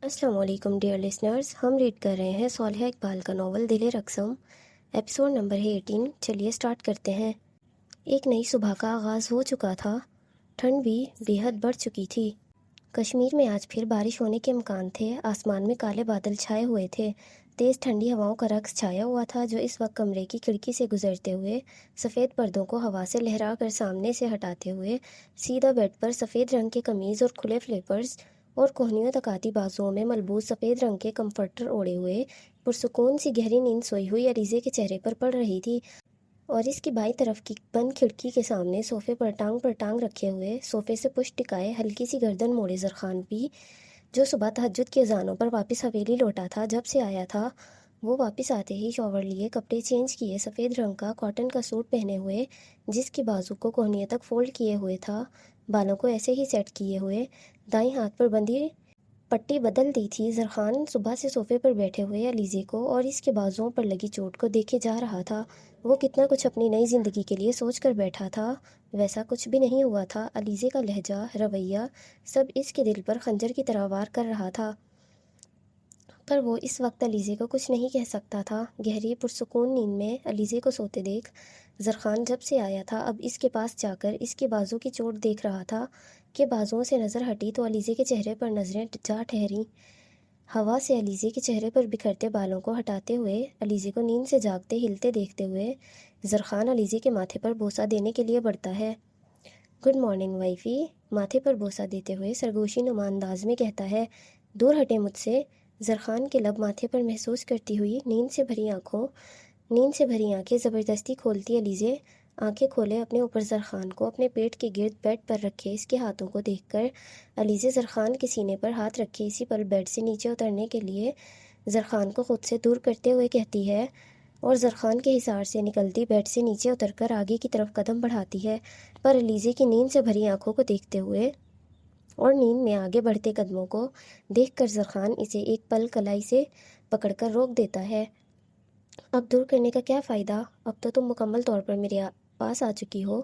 السلام علیکم dear listeners, ہم ریڈ کر رہے ہیں صالحہ اقبال کا ناول دل رقصم، ایپیسوڈ نمبر 18۔ چلیے سٹارٹ کرتے ہیں۔ ایک نئی صبح کا آغاز ہو چکا تھا، ٹھنڈ بھی بے حد بڑھ چکی تھی۔ کشمیر میں آج پھر بارش ہونے کے امکان تھے۔ آسمان میں کالے بادل چھائے ہوئے تھے، تیز ٹھنڈی ہواؤں کا رقص چھایا ہوا تھا جو اس وقت کمرے کی کھڑکی سے گزرتے ہوئے سفید پردوں کو ہوا سے لہرا کر سامنے سے ہٹاتے ہوئے سیدھا بیڈ پر سفید رنگ کے قمیض اور کھلے فلیپرز اور کوہنیوں تک آتی بازوؤں میں ملبوس سفید رنگ کے کمفرٹر اوڑھے ہوئے پرسکون سی گہری نیند سوئی ہوئی علیزے کے چہرے پر پڑ رہی تھی، اور اس کی بائیں طرف کی بند کھڑکی کے سامنے صوفے پر ٹانگ رکھے ہوئے صوفے سے پشت ٹکائے ہلکی سی گردن موڑے زرخان بھی، جو صبح تہجد کی اذانوں پر واپس حویلی لوٹا تھا۔ جب سے آیا تھا وہ واپس آتے ہی شاور لیے، کپڑے چینج کیے، سفید رنگ کا کاٹن کا سوٹ پہنے ہوئے جس کی بازو کو کوہنیوں تک فولڈ کیے ہوئے تھا، بالوں کو ایسے ہی سیٹ کیے ہوئے، دائیں ہاتھ پر بندھی پٹی بدل دی تھی۔ زرخان صبح سے صوفے پر بیٹھے ہوئے علیزے کو اور اس کے بازوؤں پر لگی چوٹ کو دیکھے جا رہا تھا۔ وہ کتنا کچھ اپنی نئی زندگی کے لیے سوچ کر بیٹھا تھا، ویسا کچھ بھی نہیں ہوا تھا۔ علیزے کا لہجہ، رویہ، سب اس کے دل پر خنجر کی طرح وار کر رہا تھا، پر وہ اس وقت علیزے کو کچھ نہیں کہہ سکتا تھا۔ گہری پرسکون نیند میں علیزے کو سوتے دیکھ زرخان جب سے آیا تھا اب اس کے پاس جا کر اس کے بازو کی چوٹ دیکھ رہا تھا کہ بازوؤں سے نظر ہٹی تو علیزے کے چہرے پر نظریں جا ٹھہریں۔ ہوا سے علیزے کے چہرے پر بکھرتے بالوں کو ہٹاتے ہوئے، علیزے کو نیند سے جاگتے ہلتے دیکھتے ہوئے زرخان علیزے کے ماتھے پر بوسہ دینے کے لیے بڑھتا ہے۔ گڈ مارننگ وائفی، ماتھے پر بوسہ دیتے ہوئے سرگوشی نما انداز میں کہتا ہے۔ دور ہٹے مجھ سے، زرخان کے لب ماتھے پر محسوس کرتی ہوئی نیند سے بھری آنکھیں زبردستی کھولتی علیزے آنکھیں کھولے اپنے اوپر زرخان کو اپنے پیٹ کے گرد بیڈ پر رکھے اس کے ہاتھوں کو دیکھ کر علیزے زرخان کے سینے پر ہاتھ رکھے اسی پل بیڈ سے نیچے اترنے کے لیے زرخان کو خود سے دور کرتے ہوئے کہتی ہے، اور زرخان کے حصار سے نکلتی بیڈ سے نیچے اتر کر آگے کی طرف قدم بڑھاتی ہے، پر علیزے کی نیند سے بھری آنکھوں کو دیکھتے ہوئے اور نیند میں آگے بڑھتے قدموں کو دیکھ کر زرخان اسے ایک پل کلائی سے پکڑ کر روک دیتا ہے۔ اب دور کرنے کا کیا فائدہ؟ اب تو تم مکمل طور پر میرے پاس آ چکی ہو۔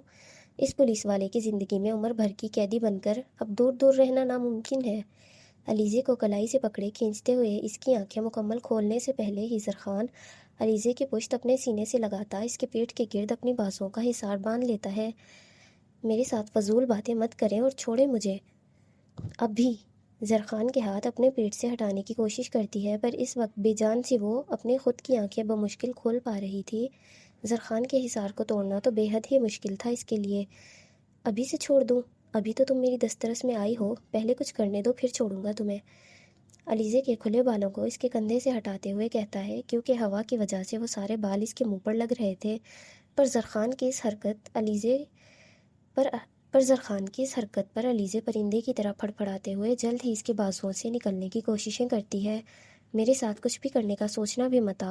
اس پولیس والے کی زندگی میں عمر بھر کی قیدی بن کر اب دور دور رہنا ناممکن ہے۔ علیزے کو کلائی سے پکڑے کھینچتے ہوئے اس کی آنکھیں مکمل کھولنے سے پہلے ہی زرخان علیزے کی پشت اپنے سینے سے لگاتا اس کے پیٹ کے گرد اپنی بازوؤں کا حصار باندھ لیتا ہے۔ میرے ساتھ فضول باتیں مت کریں اور چھوڑیں مجھے اب بھی۔ زرخان کے ہاتھ اپنے پیٹ سے ہٹانے کی کوشش کرتی ہے، پر اس وقت بے جان سی وہ اپنے خود کی آنکھیں بمشکل کھول پا رہی تھی۔ زرخان کے حصار کو توڑنا تو بے حد ہی مشکل تھا اس کے لیے۔ ابھی سے چھوڑ دوں؟ ابھی تو تم میری دسترس میں آئی ہو، پہلے کچھ کرنے دو پھر چھوڑوں گا تمہیں، علیزے کے کھلے بالوں کو اس کے کندھے سے ہٹاتے ہوئے کہتا ہے، کیونکہ ہوا کی وجہ سے وہ سارے بال اس کے منہ پر لگ رہے تھے۔ پر زرخان کی اس حرکت پر علیزے پرندے کی طرح پھڑپھڑاتے ہوئے جلد ہی اس کے بازوؤں سے نکلنے کی کوششیں کرتی ہے۔ میرے ساتھ کچھ بھی کرنے کا سوچنا بھی مت،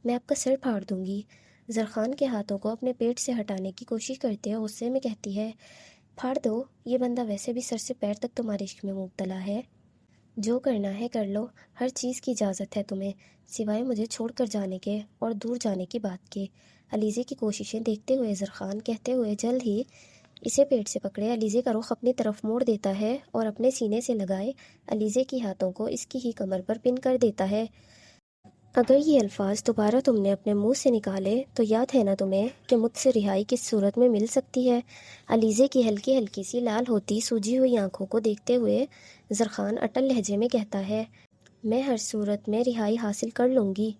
میں آپ کا سر پھاڑ دوں گی۔ زرخان کے ہاتھوں کو اپنے پیٹ سے ہٹانے کی کوشش کرتے ہوئے غصے میں کہتی ہے، پھاڑ دو، یہ بندہ ویسے بھی سر سے پیر تک تمہارے عشق میں مبتلا ہے، جو کرنا ہے کر لو، ہر چیز کی اجازت ہے تمہیں، سوائے مجھے چھوڑ کر جانے کے اور دور جانے کی بات کے۔ علیزے کی کوششیں دیکھتے ہوئے زرخان کہتے ہوئے جلد ہی اسے پیٹ سے پکڑے علیزے کا رخ اپنی طرف موڑ دیتا ہے اور اپنے سینے سے لگائے علیزے کی ہاتھوں کو اس کی ہی کمر پر پن کر دیتا ہے۔ اگر یہ الفاظ دوبارہ تم نے اپنے منہ سے نکالے تو یاد ہے نا تمہیں کہ مجھ سے رہائی کس صورت میں مل سکتی ہے؟ علیزے کی ہلکی ہلکی سی لال ہوتی سوجی ہوئی آنکھوں کو دیکھتے ہوئے زرخان اٹل لہجے میں کہتا ہے، میں ہر صورت میں رہائی حاصل کر لوں گی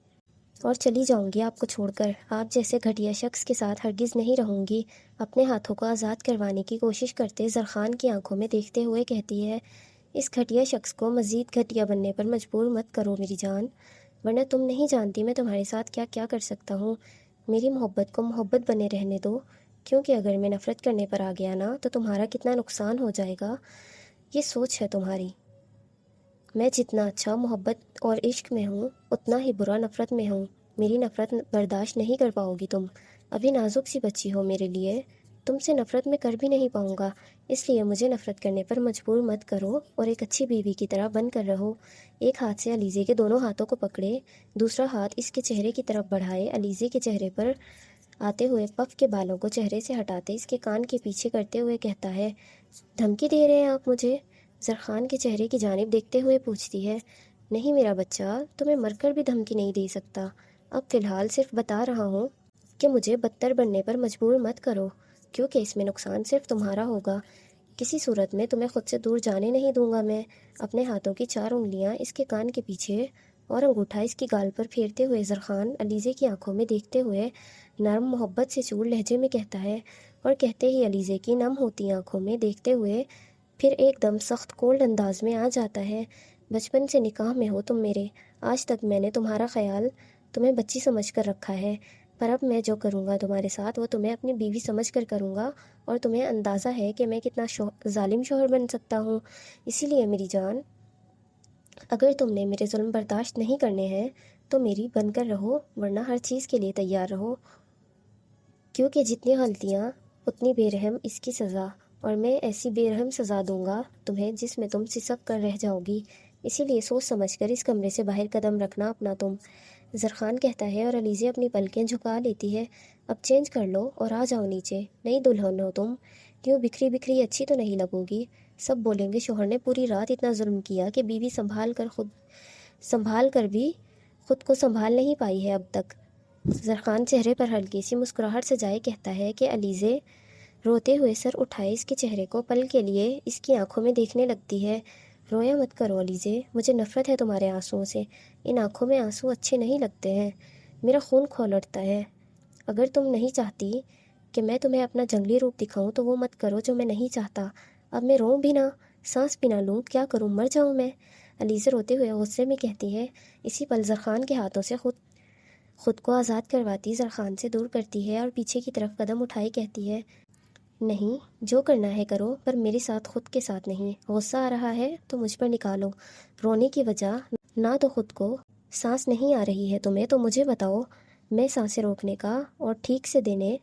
اور چلی جاؤں گی آپ کو چھوڑ کر، آپ جیسے گھٹیا شخص کے ساتھ ہرگز نہیں رہوں گی۔ اپنے ہاتھوں کو آزاد کروانے کی کوشش کرتے زرخان کی آنکھوں میں دیکھتے ہوئے کہتی ہے، اس گھٹیا شخص کو مزید گھٹیا بننے پر مجبور مت کرو میری جان، ورنہ تم نہیں جانتی میں تمہارے ساتھ کیا کیا کر سکتا ہوں۔ میری محبت کو محبت بنے رہنے دو، کیونکہ اگر میں نفرت کرنے پر آ گیا نا تو تمہارا کتنا نقصان ہو جائے گا، یہ سوچ ہے تمہاری۔ میں جتنا اچھا محبت اور عشق میں ہوں اتنا ہی برا نفرت میں ہوں، میری نفرت برداشت نہیں کر پاؤ گی تم، ابھی نازک سی بچی ہو میرے لیے، تم سے نفرت میں کر بھی نہیں پاؤں گا، اس لیے مجھے نفرت کرنے پر مجبور مت کرو اور ایک اچھی بیوی کی طرح بن کر رہو۔ ایک ہاتھ سے علیزے کے دونوں ہاتھوں کو پکڑے، دوسرا ہاتھ اس کے چہرے کی طرف بڑھائے، علیزے کے چہرے پر آتے ہوئے پف کے بالوں کو چہرے سے ہٹاتے اس کے کان کے پیچھے کرتے ہوئے کہتا ہے، دھمکی دے رہے ہیں آپ مجھے؟ زرخان کے چہرے کی جانب دیکھتے ہوئے پوچھتی ہے۔ نہیں میرا بچہ، تمہیں مر کر بھی دھمکی نہیں دے سکتا، اب فی الحال صرف بتا رہا ہوں کہ مجھے بدتر بننے پر مجبور مت کرو، کیونکہ اس میں نقصان صرف تمہارا ہوگا۔ کسی صورت میں تمہیں خود سے دور جانے نہیں دوں گا میں۔ اپنے ہاتھوں کی 4 انگلیاں اس کے کان کے پیچھے اور انگوٹھا اس کی گال پر پھیرتے ہوئے زرخان علیزے کی آنکھوں میں دیکھتے ہوئے نرم محبت سے چور لہجے میں کہتا ہے، اور کہتے ہی علیزے کی نم ہوتی آنکھوں میں دیکھتے ہوئے پھر ایک دم سخت کولڈ انداز میں آ جاتا ہے، بچپن سے نکاح میں ہو تم میرے، آج تک میں نے تمہارا خیال تمہیں بچی سمجھ کر رکھا ہے، پر اب میں جو کروں گا تمہارے ساتھ وہ تمہیں اپنی بیوی سمجھ کر کروں گا، اور تمہیں اندازہ ہے کہ میں کتنا ظالم شوہر بن سکتا ہوں۔ اسی لیے میری جان، اگر تم نے میرے ظلم برداشت نہیں کرنے ہیں تو میری بن کر رہو، ورنہ ہر چیز کے لیے تیار رہو، کیونکہ جتنی غلطیاں اتنی بے رحم اس کی سزا، اور میں ایسی بے رحم سزا دوں گا تمہیں جس میں تم سسک کر رہ جاؤ گی، اسی لیے سوچ سمجھ کر اس کمرے سے باہر قدم رکھنا اپنا تم۔ زرخان کہتا ہے اور علیزے اپنی پلکیں جھکا لیتی ہے۔ اب چینج کر لو اور آ جاؤ نیچے، نئی دلہن ہو تم، یوں بکھری بکھری اچھی تو نہیں لگو گی۔ سب بولیں گے شوہر نے پوری رات اتنا ظلم کیا کہ بیوی سنبھال کر بھی خود کو سنبھال نہیں پائی ہے اب تک۔ زرخان چہرے پر ہلکی سی مسکراہٹ سجائے کہتا ہے کہ علیزے روتے ہوئے سر اٹھائے اس کے چہرے کو پل کے لیے اس کی آنکھوں میں دیکھنے لگتی ہے۔ رویا مت کرو علیزے، مجھے نفرت ہے تمہارے آنسوؤں سے، ان آنکھوں میں آنسو اچھے نہیں لگتے ہیں، میرا خون کھول اٹھتا ہے۔ اگر تم نہیں چاہتی کہ میں تمہیں اپنا جنگلی روپ دکھاؤں تو وہ مت کرو جو میں نہیں چاہتا۔ اب میں روؤں بھی نہ، سانس بھی نہ لوں، کیا کروں، مر جاؤں میں؟ علیزے روتے ہوئے غصے میں کہتی ہے۔ اسی پل زرخان کے ہاتھوں سے خود کو آزاد کرواتی زرخان سے دور کرتی ہے اور پیچھے کی طرف قدم اٹھائی کہتی ہے، نہیں، جو کرنا ہے کرو، پر میرے ساتھ خود کے ساتھ نہیں۔ غصہ آ رہا ہے تو مجھ پر نکالو، رونے کی وجہ نہ تو خود کو سانس نہیں آ رہی ہے تمہیں تو مجھے بتاؤ، میں سانسیں روکنے کا اور ٹھیک سے دینے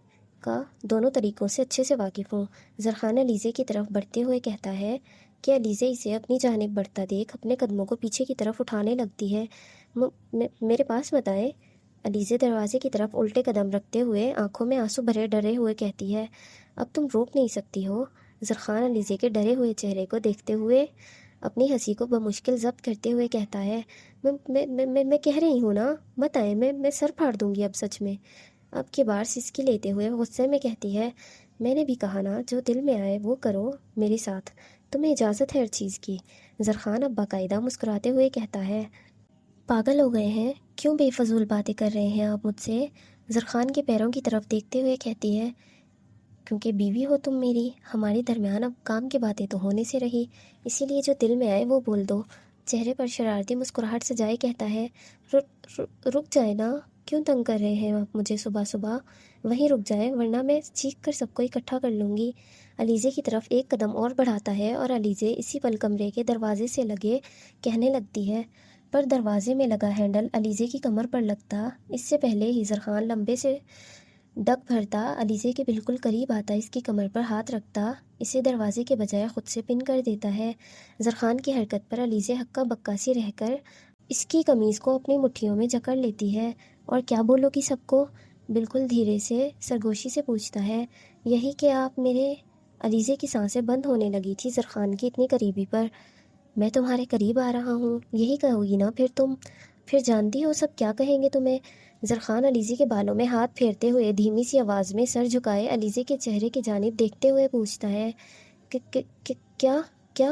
کا دونوں طریقوں سے اچھے سے واقف ہوں۔ زرخان علیزے کی طرف بڑھتے ہوئے کہتا ہے کہ علیزے اسے اپنی جانب بڑھتا دیکھ اپنے قدموں کو پیچھے کی طرف اٹھانے لگتی ہے۔ میرے پاس مت آئے، علیزے دروازے کی طرف الٹے قدم رکھتے ہوئے آنکھوں میں آنسو بھرے ڈرے ہوئے کہتی ہے۔ اب تم روک نہیں سکتی ہو۔ زرخان علیزے کے ڈرے ہوئے چہرے کو دیکھتے ہوئے اپنی ہنسی کو بمشکل ضبط کرتے ہوئے کہتا ہے، میں کہہ رہی ہوں نا، مت آئے، میں سر پھاڑ دوں گی اب سچ میں۔ اب کی بار سسکی لیتے ہوئے غصے میں کہتی ہے، میں نے بھی کہا نا، جو دل میں آئے وہ کرو میرے ساتھ، تمہیں اجازت ہے ہر چیز کی۔ زرخان اب باقاعدہ مسکراتے ہوئے کہتا ہے، پاگل ہو گئے ہیں، کیوں بے فضول باتیں کر رہے ہیں آپ مجھ سے؟ زرخان کے پیروں کی طرف دیکھتے ہوئے کہتی ہے، کیونکہ بیوی ہو تم میری، ہمارے درمیان اب کام کی باتیں تو ہونے سے رہی، اسی لیے جو دل میں آئے وہ بول دو۔ چہرے پر شرارتی مسکراہٹ سجائے کہتا ہے، رک جائے نا، کیوں تنگ کر رہے ہیں آپ مجھے صبح صبح؟ وہیں رک جائے ورنہ میں چیخ کر سب کو اکٹھا کر لوں گی۔ علیزے کی طرف ایک قدم اور بڑھاتا ہے اور علیزے اسی پل کمرے کے دروازے سے لگے کہنے لگتی ہے، پر دروازے میں لگا ہینڈل علیزے کی کمر پر لگتا اس سے پہلے ہی زرخان لمبے سے ڈگ بھرتا علیزے کے بالکل قریب آتا اس کی کمر پر ہاتھ رکھتا اسے دروازے کے بجائے خود سے پن کر دیتا ہے۔ زرخان کی حرکت پر علیزے ہکا بکا سی رہ کر اس کی قمیض کو اپنی مٹھیوں میں جکڑ لیتی ہے، اور کیا بولو گی سب کو؟ بالکل دھیرے سے سرگوشی سے پوچھتا ہے، یہی کہ آپ میرے؟ علیزے کی سانسیں بند ہونے لگی تھی زرخان کی اتنی قریبی پر۔ میں تمہارے قریب آ رہا ہوں، یہی کہو گی نا پھر تم؟ پھر جانتی ہو سب کیا کہیں گے تمہیں؟ زرخان علیزے کے بالوں میں ہاتھ پھیرتے ہوئے دھیمی سی آواز میں سر جھکائے علیزے کے چہرے کی جانب دیکھتے ہوئے پوچھتا ہے، کیا؟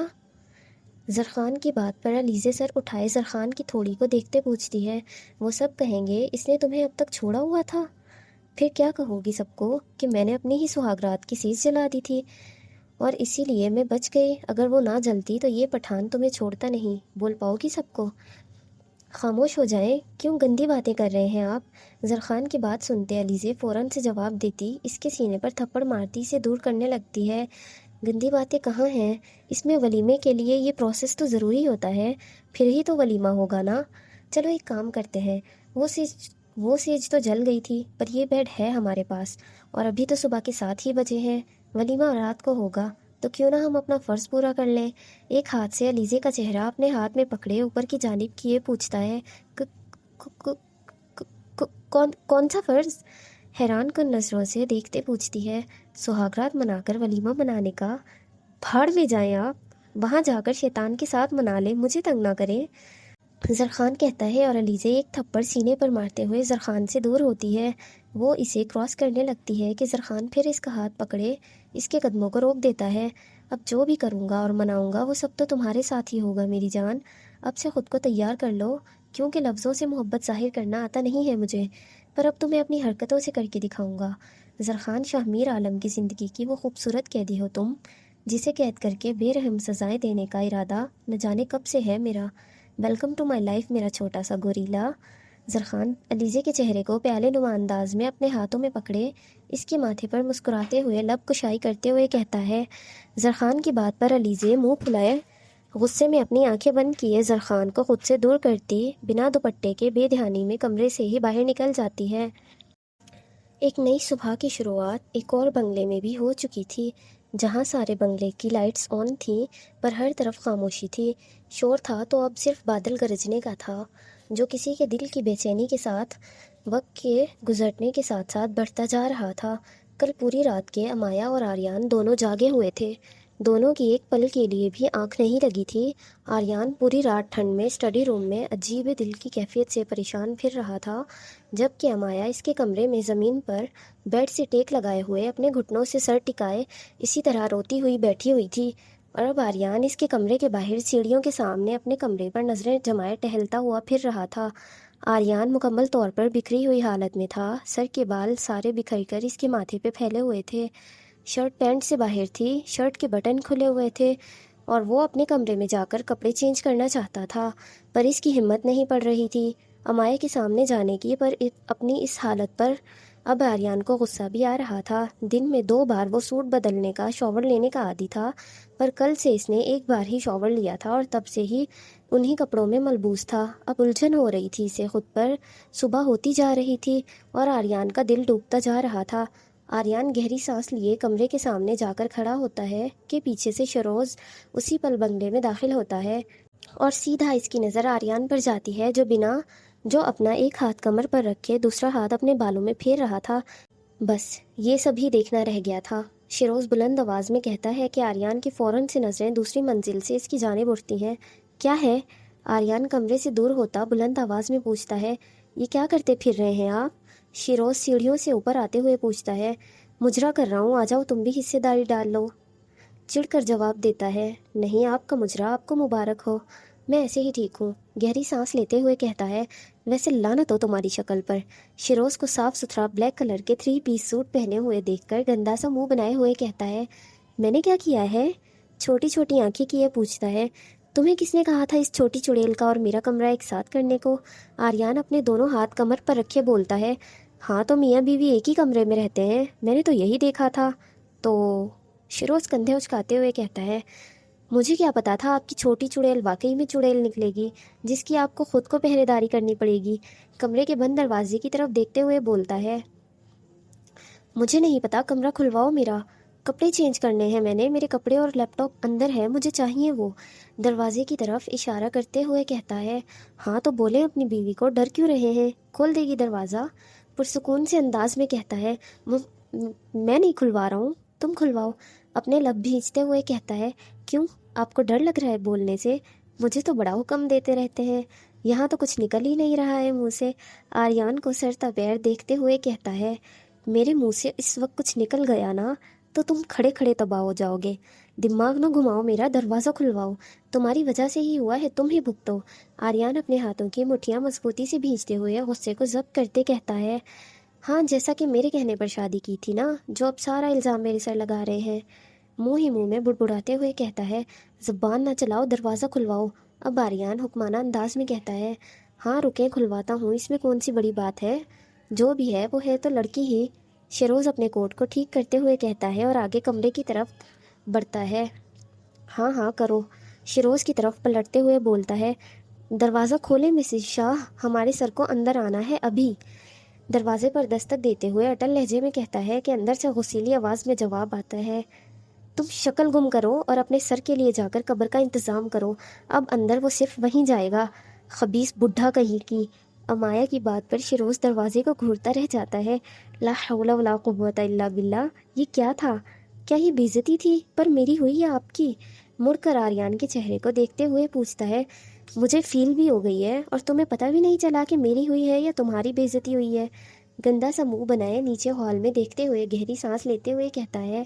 زرخان کی بات پر علیزے سر اٹھائے زرخان کی تھوڑی کو دیکھتے پوچھتی ہے، وہ سب کہیں گے اس نے تمہیں اب تک چھوڑا ہوا تھا؟ پھر کیا کہو گی سب کو کہ میں نے اپنی ہی سہاگ رات کی سیز جلا دی تھی اور اسی لیے میں بچ گئی، اگر وہ نہ جلتی تو یہ پٹھان تمہیں چھوڑتا نہیں، بول پاؤ گی سب کو؟ خاموش ہو جائیں، کیوں گندی باتیں کر رہے ہیں آپ؟ زرخان کی بات سنتے علیزے فوراً سے جواب دیتی اس کے سینے پر تھپڑ مارتی اسے دور کرنے لگتی ہے، گندی باتیں کہاں ہیں؟ اس میں ولیمے کے لیے یہ پروسیس تو ضروری ہوتا ہے، پھر ہی تو ولیمہ ہوگا نا۔ چلو ایک کام کرتے ہیں، وہ سیج تو جل گئی تھی، پر یہ بیڈ ہے ہمارے پاس، اور ابھی تو صبح کے 7 ہی بجے ہیں، ولیمہ رات کو ہوگا، تو کیوں نہ ہم اپنا فرض پورا کر لیں؟ ایک ہاتھ سے علیزے کا چہرہ اپنے ہاتھ میں پکڑے اوپر کی جانب کیے پوچھتا ہے، کون سا فرض؟ حیران کن نظروں سے دیکھتے پوچھتی ہے، سہاگ رات منا کر ولیمہ منانے کا۔ بھاڑ میں جائیں آپ، وہاں جا کر شیطان کے ساتھ منا لیں، مجھے تنگ نہ کریں۔ زرخان کہتا ہے اور علیزہ ایک تھپڑ سینے پر مارتے ہوئے زرخان سے دور ہوتی ہے۔ وہ اسے کراس کرنے لگتی ہے کہ زرخان پھر اس کا ہاتھ پکڑے اس کے قدموں کو روک دیتا ہے۔ اب جو بھی کروں گا اور مناؤں گا وہ سب تو تمہارے ساتھ ہی ہوگا میری جان، اب سے خود کو تیار کر لو، کیونکہ لفظوں سے محبت ظاہر کرنا آتا نہیں ہے مجھے، پر اب تمہیں اپنی حرکتوں سے کر کے دکھاؤں گا۔ زرخان شاہ میر عالم کی زندگی کی وہ خوبصورت قیدی ہو تم، جسے قید کر کے بے رحم سزائیں دینے کا ارادہ نہ جانے کب سے ہے میرا۔ ویلکم ٹو مائی لائف میرا چھوٹا سا گوریلا۔ زرخان علیزہ کے چہرے کو پیالے نما انداز میں اپنے ہاتھوں میں پکڑے اس کے ماتھے پر مسکراتے ہوئے لب کشائی کرتے ہوئے کہتا ہے۔ زرخان کی بات پر علیزہ منہ پھلائے غصے میں اپنی آنکھیں بند کیے زرخان کو خود سے دور کرتی بنا دوپٹے کے بے دھیانی میں کمرے سے ہی باہر نکل جاتی ہے۔ ایک نئی صبح کی شروعات ایک اور بنگلے میں بھی ہو چکی تھی، جہاں سارے بنگلے کی لائٹس آن تھیں پر ہر طرف خاموشی تھی۔ شور تھا تو اب صرف بادل گرجنے کا تھا، جو کسی کے دل کی بے چینی کے ساتھ وقت کے گزرنے کے ساتھ ساتھ بڑھتا جا رہا تھا۔ کل پوری رات کے امایا اور آریان دونوں جاگے ہوئے تھے، دونوں کی ایک پل کے لیے بھی آنکھ نہیں لگی تھی۔ آریان پوری رات ٹھنڈ میں اسٹڈی روم میں عجیب دل کی کیفیت سے پریشان پھر رہا تھا، جبکہ امایا اس کے کمرے میں زمین پر بیڈ سے ٹیک لگائے ہوئے اپنے گھٹنوں سے سر ٹکائے اسی طرح روتی ہوئی بیٹھی ہوئی تھی، اور اب آریان اس کے کمرے کے باہر سیڑھیوں کے سامنے اپنے کمرے پر نظریں جمائے ٹہلتا ہوا پھر رہا تھا۔ آریان مکمل طور پر بکھری ہوئی حالت میں تھا، سر کے بال سارے بکھر کر اس کے ماتھے پہ پھیلے ہوئے تھے، شرٹ پینٹ سے باہر تھی، شرٹ کے بٹن کھلے ہوئے تھے، اور وہ اپنے کمرے میں جا کر کپڑے چینج کرنا چاہتا تھا، پر اس کی ہمت نہیں پڑ رہی تھی امایا کے سامنے جانے کی۔ پر اپنی اس حالت پر اب آریان کو غصہ بھی آ رہا تھا۔ دن میں 2 بار وہ سوٹ بدلنے کا، شاور لینے کا عادی تھا، پر کل سے اس نے 1 بار ہی شاور لیا تھا اور تب سے ہی انہی کپڑوں میں ملبوس تھا۔ اب الجھن ہو رہی تھی اسے خود پر، صبح ہوتی جا رہی تھی اور آریان کا دل ڈوبتا جا رہا تھا۔ آریان گہری سانس لیے کمرے کے سامنے جا کر کھڑا ہوتا ہے کہ پیچھے سے شروز اسی پل بنگلے میں داخل ہوتا ہے، اور سیدھا اس کی نظر آریان پر جاتی ہے جو اپنا ایک ہاتھ کمر پر رکھے دوسرا ہاتھ اپنے بالوں میں پھیر رہا تھا۔ بس یہ سب ہی دیکھنا رہ گیا تھا، شیروز بلند آواز میں کہتا ہے کہ آریان کی فوراً سے نظریں دوسری منزل سے اس کی جانب اٹھتی ہیں۔ کیا ہے؟ آریان کمرے سے دور ہوتا بلند آواز میں پوچھتا ہے۔ یہ کیا کرتے پھر رہے ہیں آپ؟ شیروز سیڑھیوں سے اوپر آتے ہوئے پوچھتا ہے۔ مجرا کر رہا ہوں، آ جاؤ تم بھی حصے داری ڈال لو، چڑھ کر جواب دیتا ہے۔ نہیں، آپ کا مجرا آپ کو مبارک ہو، میں ایسے ہی ٹھیک ہوں، گہری سانس لیتے ہوئے کہتا ہے۔ ویسے لعنت ہو تمہاری شکل پر۔ شیروز کو صاف ستھرا بلیک کلر کے 3 پیس سوٹ پہنے ہوئے دیکھ کر گندا سا منہ بنائے ہوئے کہتا ہے۔ میں نے کیا کیا ہے؟ چھوٹی چھوٹی آنکھیں کیے پوچھتا ہے۔ تمہیں کس نے کہا تھا اس چھوٹی چڑیل کا اور میرا کمرہ ایک ساتھ کرنے کو؟ آریان اپنے دونوں ہاتھ کمر پر رکھے بولتا ہے۔ ہاں تو میاں بیوی ایک ہی کمرے میں رہتے ہیں، میں نے تو یہی دیکھا تھا۔ تو شیروز کندھے اچکاتے ہوئے کہتا ہے۔ مجھے کیا پتا تھا آپ کی چھوٹی چڑیل واقعی میں چڑیل نکلے گی، جس کی آپ کو خود کو پہرے داری کرنی پڑے گی۔ کمرے کے بند دروازے کی طرف دیکھتے ہوئے بولتا ہے۔ مجھے نہیں پتا، کمرہ کھلواؤ میرا، کپڑے چینج کرنے ہیں میں نے، میرے کپڑے اور لیپ ٹاپ اندر ہے، مجھے چاہیے وہ۔ دروازے کی طرف اشارہ کرتے ہوئے کہتا ہے۔ ہاں تو بولیں اپنی بیوی کو، ڈر کیوں رہے ہیں؟ کھول دے گی دروازہ؟ پرسکون سے انداز میں کہتا ہے۔ میں نہیں کھلوا رہا ہوں، تم کھلواؤ، اپنے لب بھیجتے ہوئے کہتا ہے۔ کیوں، آپ کو ڈر لگ رہا ہے بولنے سے؟ مجھے تو بڑا حکم دیتے رہتے ہیں، یہاں تو کچھ نکل ہی نہیں رہا ہے منہ سے۔ آریان کو سر تپیر دیکھتے ہوئے کہتا ہے۔ میرے منہ سے اس وقت کچھ نکل گیا نا تو تم کھڑے کھڑے تباہ ہو جاؤ گے، دماغ نہ گھماؤ میرا، دروازہ کھلواؤ، تمہاری وجہ سے ہی ہوا ہے، تم ہی بھگتو۔ آریان اپنے ہاتھوں کی مٹھیاں مضبوطی سے بھینچتے ہوئے غصے کو ضبط کرتے کہتا ہے۔ ہاں، جیسا کہ میرے کہنے پر شادی کی تھی نا، جو اب سارا الزام میرے سر لگا رہے ہیں۔ منہ ہی منہ میں بڑبڑاتے ہوئے کہتا ہے۔ زبان نہ چلاؤ، دروازہ کھلواؤ۔ اب آریان حکمانہ انداز میں کہتا ہے۔ ہاں رکیں، کھلواتا ہوں، اس میں کون سی بڑی بات ہے، جو بھی ہے وہ ہے تو لڑکی ہی۔ شیروز اپنے کوٹ کو ٹھیک کرتے ہوئے کہتا ہے اور آگے کمرے کی طرف بڑھتا ہے۔ ہاں ہاں کرو، شیروز کی طرف پلٹتے ہوئے بولتا ہے۔ دروازہ کھولیں مسز شاہ، ہمارے سر کو اندر آنا ہے ابھی۔ دروازے پر دستک دیتے ہوئے اٹل لہجے میں کہتا ہے کہ اندر سے غصیلی آواز میں جواب آتا ہے۔ تم شکل گم کرو اور اپنے سر کے لیے جا کر قبر کا انتظام کرو، اب اندر وہ صرف وہیں جائے گا، خبیث بڈھا کہیں کی۔ امایا کی بات پر شیروز دروازے کو گھورتا رہ جاتا ہے۔ لا حول ولا قوت الا باللہ، یہ کیا تھا؟ کیا یہ بے عزتی تھی؟ پر میری ہوئی یا آپ کی؟ مڑ کر آریان کے چہرے کو دیکھتے ہوئے پوچھتا ہے۔ مجھے فیل بھی ہو گئی ہے اور تمہیں پتہ بھی نہیں چلا کہ میری ہوئی ہے یا تمہاری بے عزتی ہوئی ہے۔ گندا سا منہ بنائے نیچے ہال میں دیکھتے ہوئے گہری سانس لیتے ہوئے کہتا ہے،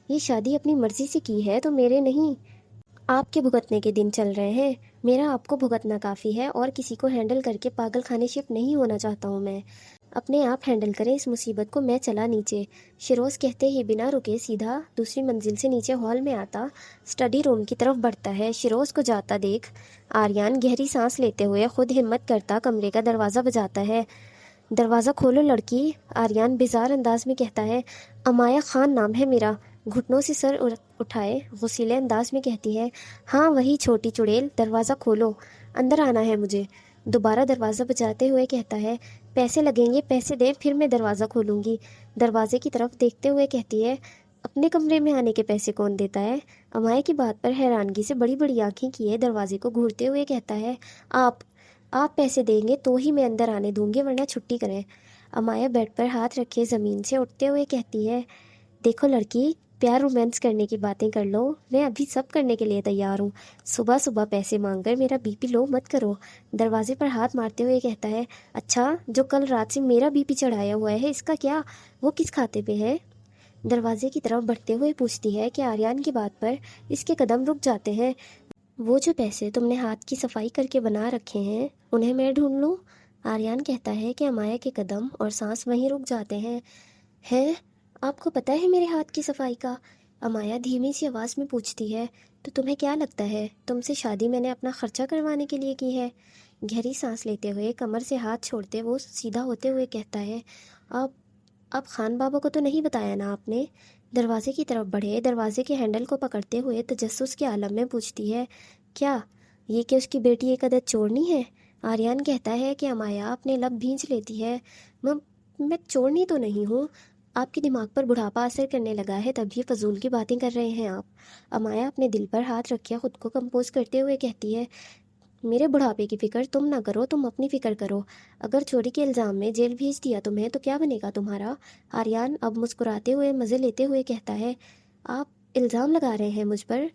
یہ شادی اپنی مرضی سے کی ہے تو میرے نہیں، آپ کے بھگتنے کے دن چل رہے ہیں۔ میرا آپ کو بھگتنا کافی ہے اور کسی کو ہینڈل کر کے پاگل خانے شپ نہیں ہونا چاہتا ہوں میں۔ اپنے آپ ہینڈل کریں اس مصیبت کو، میں چلا نیچے۔ شیروز کہتے ہی بنا رکے سیدھا دوسری منزل سے نیچے ہال میں آتا اسٹڈی روم کی طرف بڑھتا ہے۔ شیروز کو جاتا دیکھ آریان گہری سانس لیتے ہوئے خود ہمت کرتا کمرے کا دروازہ بجاتا ہے۔ دروازہ کھولو لڑکی، آریان بیزار انداز میں کہتا ہے۔ امایا خان نام ہے میرا، گھٹنوں سے سر اٹھائے غصیلے انداز میں کہتی ہے۔ ہاں وہی چھوٹی چڑیل، دروازہ کھولو، اندر آنا ہے مجھے۔ دوبارہ دروازہ بجاتے ہوئے کہتا ہے، پیسے لگیں گے، پیسے دیں پھر میں دروازہ کھولوں گی۔ دروازے کی طرف دیکھتے ہوئے کہتی ہے، اپنے کمرے میں آنے کے پیسے کون دیتا ہے؟ امایا کی بات پر حیرانگی سے بڑی بڑی آنکھیں کیے دروازے کو گھورتے ہوئے کہتا ہے، آپ پیسے دیں گے تو ہی میں اندر آنے دوں گی ورنہ چھٹی کریں۔ امایا بیڈ پر ہاتھ رکھے زمین سے اٹھتے ہوئے کہتی ہے، دیکھو لڑکی، پیار رومانس کرنے کی باتیں کر لو، میں ابھی سب کرنے کے لیے تیار ہوں۔ صبح صبح پیسے مانگ کر میرا بی پی لو مت کرو۔ دروازے پر ہاتھ مارتے ہوئے کہتا ہے، اچھا جو کل رات سے میرا بی پی چڑھایا ہوا ہے اس کا کیا؟ وہ کس کھاتے پہ ہے؟ دروازے کی طرف بڑھتے ہوئے پوچھتی ہے کہ آریان کی بات پر اس کے قدم رک جاتے ہیں۔ وہ جو پیسے تم نے ہاتھ کی صفائی کر کے بنا رکھے ہیں انہیں میں ڈھونڈ لوں؟ آریان کہتا ہے کہ امایا کے قدم اور سانس وہیں رک جاتے ہیں۔ ہے آپ کو پتہ ہے میرے ہاتھ کی صفائی کا؟ امایا دھیمی سی آواز میں پوچھتی ہے۔ تو تمہیں کیا لگتا ہے تم سے شادی میں نے اپنا خرچہ کروانے کے لیے کی ہے؟ گہری سانس لیتے ہوئے کمر سے ہاتھ چھوڑتے وہ سیدھا ہوتے ہوئے کہتا ہے، آپ خان بابا کو تو نہیں بتایا نا آپ نے؟ دروازے کی طرف بڑھے دروازے کے ہینڈل کو پکڑتے ہوئے تجسس کے عالم میں پوچھتی ہے، کیا یہ کہ اس کی بیٹی ایک عدد چورنی ہے؟ آریان کہتا ہے کہ امایا اپنے لب بھینچ لیتی ہے، میں چورنی تو نہیں ہوں، آپ کے دماغ پر بڑھاپا اثر کرنے لگا ہے تب یہ فضول کی باتیں کر رہے ہیں آپ۔ امایا اپنے دل پر ہاتھ رکھے خود کو کمپوز کرتے ہوئے کہتی ہے، میرے بڑھاپے کی فکر تم نہ کرو، تم اپنی فکر کرو۔ اگر چوری کے الزام میں جیل بھیج دیا تمہیں تو کیا بنے گا تمہارا؟ آریان اب مسکراتے ہوئے مزے لیتے ہوئے کہتا ہے، آپ الزام لگا رہے ہیں مجھ پر؟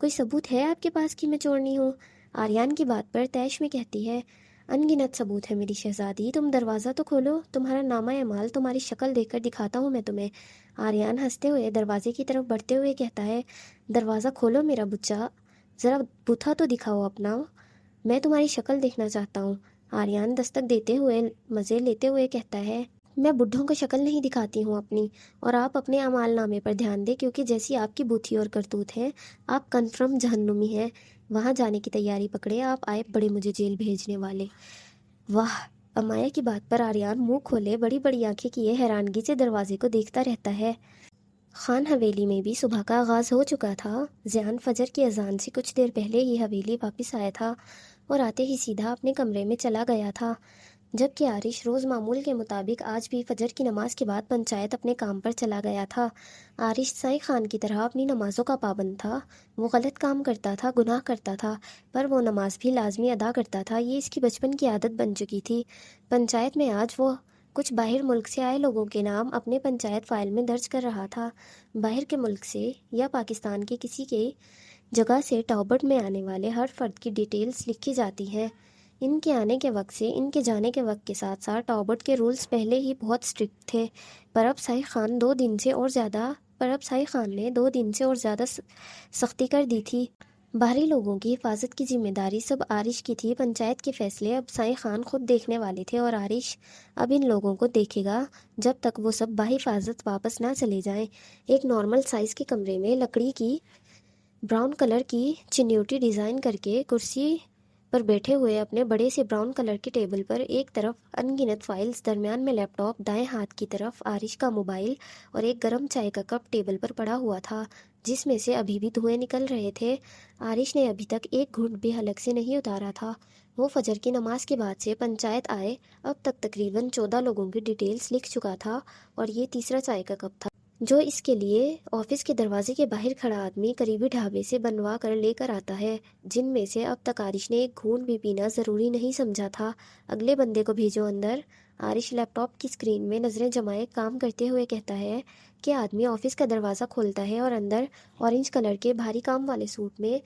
کوئی ثبوت ہے آپ کے پاس کہ میں چورنی ہوں؟ آریان کی بات پر تیش میں کہتی ہے، ان گنت ثبوت ہے میری شہزادی، تم دروازہ تو کھولو، تمہارا نامہ اعمال تمہاری شکل دیکھ کر دکھاتا ہوں میں تمہیں۔ آریان ہنستے ہوئے دروازے کی طرف بڑھتے ہوئے کہتا ہے، دروازہ کھولو میرا بچہ، ذرا بوتھا تو دکھاؤ اپنا، میں تمہاری شکل دیکھنا چاہتا ہوں۔ آریان دستک دیتے ہوئے مزے لیتے ہوئے کہتا ہے، میں بڈھوں کو شکل نہیں دکھاتی ہوں اپنی، اور آپ اپنے اعمال نامے پر دھیان دیں کیونکہ جیسی آپ کی بوتھی اور کرتوت ہے آپ کنفرم جہنمی ہیں، وہاں جانے کی تیاری پکڑے، آپ آئے بڑے مجھے جیل بھیجنے والے۔ واہ! امایا کی بات پر آریان منہ کھولے بڑی بڑی آنکھیں کیے حیرانگی سے دروازے کو دیکھتا رہتا ہے۔ خان حویلی میں بھی صبح کا آغاز ہو چکا تھا۔ زیان فجر کی اذان سے کچھ دیر پہلے ہی حویلی واپس آیا تھا اور آتے ہی سیدھا اپنے کمرے میں چلا گیا تھا، جبکہ عارش روز معمول کے مطابق آج بھی فجر کی نماز کے بعد پنچایت اپنے کام پر چلا گیا تھا۔ عارش سائیں خان کی طرح اپنی نمازوں کا پابند تھا، وہ غلط کام کرتا تھا، گناہ کرتا تھا، پر وہ نماز بھی لازمی ادا کرتا تھا، یہ اس کی بچپن کی عادت بن چکی تھی۔ پنچایت میں آج وہ کچھ باہر ملک سے آئے لوگوں کے نام اپنے پنچایت فائل میں درج کر رہا تھا۔ باہر کے ملک سے یا پاکستان کے کسی کے جگہ سے ٹاؤبرڈ میں آنے والے ہر فرد کی ڈیٹیلز لکھی جاتی ہیں۔ ان کے آنے کے وقت سے ان کے جانے کے وقت کے ساتھ ساتھ ٹاؤبرڈ کے رولز پہلے ہی بہت سٹرکٹ تھے، پر اب سائیں خان نے 2 دن سے اور زیادہ سختی کر دی تھی۔ باہری لوگوں کی حفاظت کی ذمہ داری سب عارش کی تھی۔ پنچایت کے فیصلے اب سائیں خان خود دیکھنے والے تھے اور عارش اب ان لوگوں کو دیکھے گا جب تک وہ سب بحفاظت واپس نہ چلے جائیں۔ ایک نارمل سائز کے کمرے میں لکڑی کی براؤن کلر کی چنیوٹی ڈیزائن کر کے کرسی پر بیٹھے ہوئے اپنے بڑے سے براؤن کلر کے ٹیبل پر ایک طرف ان گنت فائلز، درمیان میں لیپ ٹاپ، دائیں ہاتھ کی طرف عارش کا موبائل اور ایک گرم چائے کا کپ ٹیبل پر پڑا ہوا تھا جس میں سے ابھی بھی دھوئیں نکل رہے تھے۔ عارش نے ابھی تک ایک گھونٹ بھی حلق سے نہیں اتارا تھا۔ وہ فجر کی نماز کے بعد سے پنچایت آئے اب تک تقریباً 14 لوگوں کی ڈیٹیلز لکھ چکا تھا اور یہ تیسرا چائے کا کپ تھا جو اس کے لیے آفس کے دروازے کے باہر کھڑا آدمی قریبی ڈھابے سے بنوا کر لے کر آتا ہے، جن میں سے اب تک عارش نے ایک گھونٹ بھی پینا ضروری نہیں سمجھا تھا۔ اگلے بندے کو بھیجو اندر۔ عارش لیپ ٹاپ کی اسکرین میں نظریں جمائے کام کرتے ہوئے کہتا ہے کہ آدمی آفس کا دروازہ کھولتا ہے اور اندر اورنج کلر کے بھاری کام والے سوٹ میں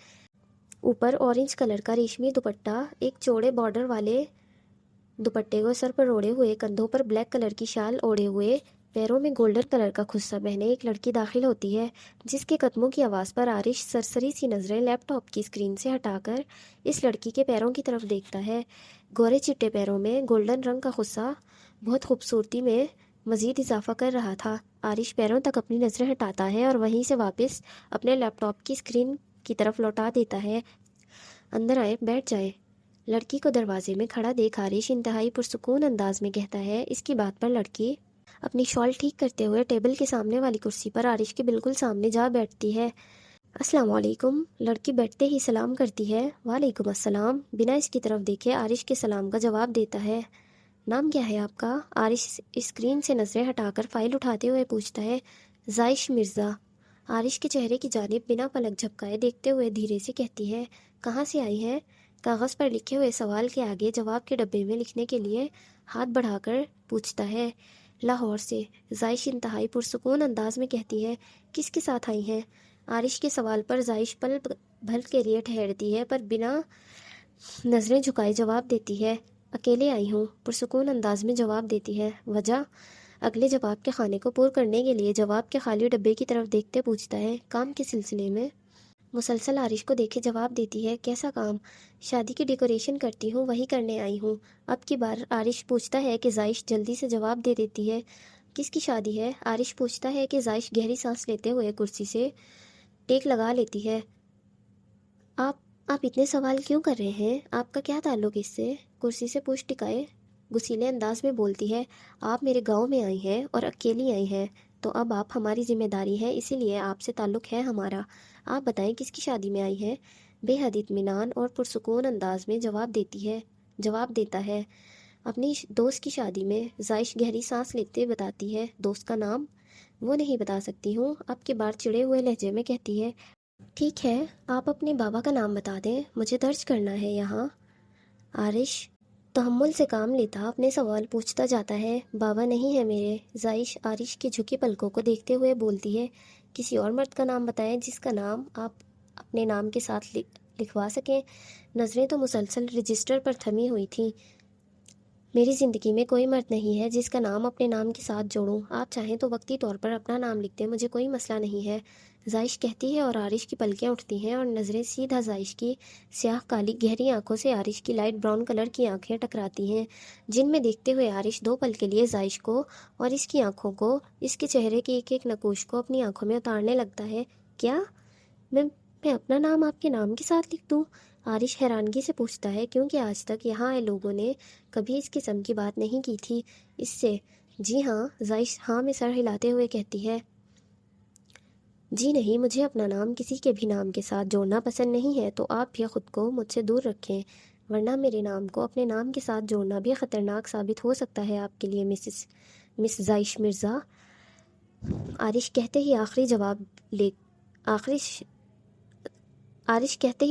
اوپر اورنج کلر کا ریشمی دوپٹہ، ایک چوڑے بارڈر والے دوپٹے کو سر پر اوڑھے ہوئے، کندھوں پر بلیک کلر کی شال اوڑھے ہوئے، پیروں میں گولڈن کلر کا خصہ پہنے ایک لڑکی داخل ہوتی ہے، جس کے قدموں کی آواز پر عارش سرسری سی نظریں لیپ ٹاپ کی اسکرین سے ہٹا کر اس لڑکی کے پیروں کی طرف دیکھتا ہے۔ گورے چٹے پیروں میں گولڈن رنگ کا خصہ بہت خوبصورتی میں مزید اضافہ کر رہا تھا۔ عارش پیروں تک اپنی نظریں ہٹاتا ہے اور وہیں سے واپس اپنے لیپ ٹاپ کی اسکرین کی طرف لوٹا دیتا ہے۔ اندر آئے، بیٹھ جائے، لڑکی کو دروازے میں کھڑا دیکھ عارش انتہائی پرسکون انداز میں کہتا ہے۔ اس کی بات پر لڑکی اپنی شال ٹھیک کرتے ہوئے ٹیبل کے سامنے والی کرسی پر عارش کے بالکل سامنے جا بیٹھتی ہے۔ السلام علیکم، لڑکی بیٹھتے ہی سلام کرتی ہے۔ وعلیکم السلام، بنا اس کی طرف دیکھے عارش کے سلام کا جواب دیتا ہے۔ نام کیا ہے آپ کا؟ عارش اسکرین سے نظریں ہٹا کر فائل اٹھاتے ہوئے پوچھتا ہے۔ زائش مرزا، عارش کے چہرے کی جانب بنا پلک جھپکائے دیکھتے ہوئے دھیرے سے کہتی ہے۔ کہاں سے آئی ہیں؟ کاغذ پر لکھے ہوئے سوال کے آگے جواب کے ڈبے میں لکھنے کے لیے ہاتھ بڑھا کر پوچھتا ہے۔ لاہور سے، زائش انتہائی پرسکون انداز میں کہتی ہے۔ کس کے ساتھ آئی ہیں؟ عارش کے سوال پر زائش پل بھر کے لیے ٹھہرتی ہے پر بنا نظریں جھکائے جواب دیتی ہے۔ اکیلے آئی ہوں، پرسکون انداز میں جواب دیتی ہے۔ وجہ؟ اگلے جواب کے خانے کو پور کرنے کے لیے جواب کے خالی ڈبے کی طرف دیکھتے پوچھتا ہے۔ کام کے سلسلے میں؟ مسلسل عارش کو دیکھے جواب دیتی ہے۔ کیسا کام؟ شادی کی ڈیکوریشن کرتی ہوں، وہی کرنے آئی ہوں۔ اب کی بار عارش پوچھتا ہے کہ زائش جلدی سے جواب دے دیتی ہے۔ کس کی شادی ہے؟ عارش پوچھتا ہے کہ زائش گہری سانس لیتے ہوئے کرسی سے ٹیک لگا لیتی ہے۔ آپ اتنے سوال کیوں کر رہے ہیں؟ آپ کا کیا تعلق اس سے؟ کرسی سے پوچھ ٹکائے گسیلے انداز میں بولتی ہے۔ آپ میرے گاؤں میں آئی ہیں اور اکیلی آئی ہیں، تو اب آپ ہماری ذمہ داری ہیں، اسی لیے آپ سے تعلق ہے ہمارا۔ آپ بتائیں کس کی شادی میں آئی ہیں؟ بے حد اطمینان اور پرسکون انداز میں جواب دیتا ہے۔ اپنی دوست کی شادی میں، زائش گہری سانس لیتے بتاتی ہے۔ دوست کا نام؟ وہ نہیں بتا سکتی ہوں، اب کی بار چڑے ہوئے لہجے میں کہتی ہے۔ ٹھیک ہے، آپ اپنے بابا کا نام بتا دیں، مجھے درج کرنا ہے یہاں۔ عارش تحمل سے کام لیتا اپنے سوال پوچھتا جاتا ہے۔ بابا نہیں ہے میرے، زائش عارش کی جھکی پلکوں کو دیکھتے ہوئے بولتی ہے۔ کسی اور مرد کا نام بتائیں جس کا نام آپ اپنے نام کے ساتھ لکھوا سکیں۔ نظریں تو مسلسل رجسٹر پر تھمی ہوئی تھیں۔ میری زندگی میں کوئی مرد نہیں ہے جس کا نام اپنے نام کے ساتھ جوڑوں۔ آپ چاہیں تو وقتی طور پر اپنا نام لکھ دیں، مجھے کوئی مسئلہ نہیں ہے، زائش کہتی ہے، اور عارش کی پلکیں اٹھتی ہیں اور نظریں سیدھا زائش کی سیاہ کالی گہری آنکھوں سے عارش کی لائٹ براؤن کلر کی آنکھیں ٹکراتی ہیں، جن میں دیکھتے ہوئے عارش دو پل کے لیے زائش کو اور اس کی آنکھوں کو، اس کے چہرے کے ایک ایک نقوش کو اپنی آنکھوں میں اتارنے لگتا ہے۔ کیا میں اپنا نام آپ کے نام کے ساتھ لکھ دوں؟ عارش حیرانگی سے پوچھتا ہے، کیونکہ آج تک یہاں آئے لوگوں نے کبھی اس قسم کی بات نہیں کی تھی اس سے۔ جی ہاں، زائش ہاں میں سر ہلاتے ہوئے کہتی ہے۔ جی نہیں، مجھے اپنا نام کسی کے بھی نام کے ساتھ جوڑنا پسند نہیں ہے، تو آپ بھی خود کو مجھ سے دور رکھیں، ورنہ میرے نام کو اپنے نام کے ساتھ جوڑنا بھی خطرناک ثابت ہو سکتا ہے آپ کے لیے مس زائش مرزا۔ عارش کہتے ہی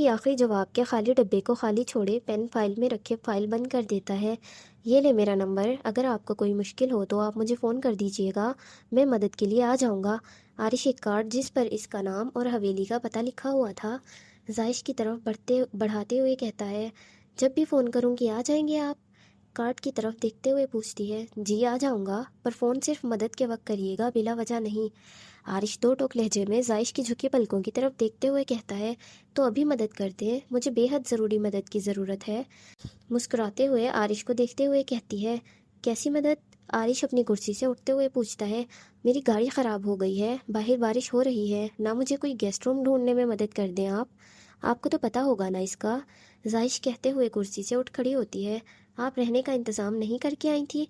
آخری جواب کے خالی ڈبے کو خالی چھوڑے پین فائل میں رکھے فائل بند کر دیتا ہے۔ یہ لے میرا نمبر، اگر آپ کو کوئی مشکل ہو تو آپ مجھے فون کر دیجیے گا، میں مدد کے لیے آ جاؤں گا۔ عارش ایک کارڈ جس پر اس کا نام اور حویلی کا پتہ لکھا ہوا تھا زائش کی طرف بڑھاتے ہوئے کہتا ہے۔ جب بھی فون کروں گی آ جائیں گے آپ؟ کارڈ کی طرف دیکھتے ہوئے پوچھتی ہے۔ جی آ جاؤں گا، پر فون صرف مدد کے وقت کریے گا، بلا وجہ نہیں۔ عارش دو ٹوک لہجے میں زائش کی جھکی پلکوں کی طرف دیکھتے ہوئے کہتا ہے۔ تو ابھی مدد کر دیں، مجھے بے حد ضروری مدد کی ضرورت ہے۔ مسکراتے ہوئے عارش کو دیکھتے ہوئے کہتی ہے۔ کیسی مدد؟ عارش اپنی کرسی سے اٹھتے ہوئے پوچھتا ہے۔ میری گاڑی خراب ہو گئی ہے، باہر بارش ہو رہی ہے، نہ مجھے کوئی گیسٹ روم ڈھونڈنے میں مدد کر دیں آپ کو تو پتہ ہوگا نا اس کا۔ زائش کہتے ہوئے کرسی سے اٹھ کھڑی ہوتی ہے۔ آپ رہنے کا انتظام نہیں کر کے آئی تھی؟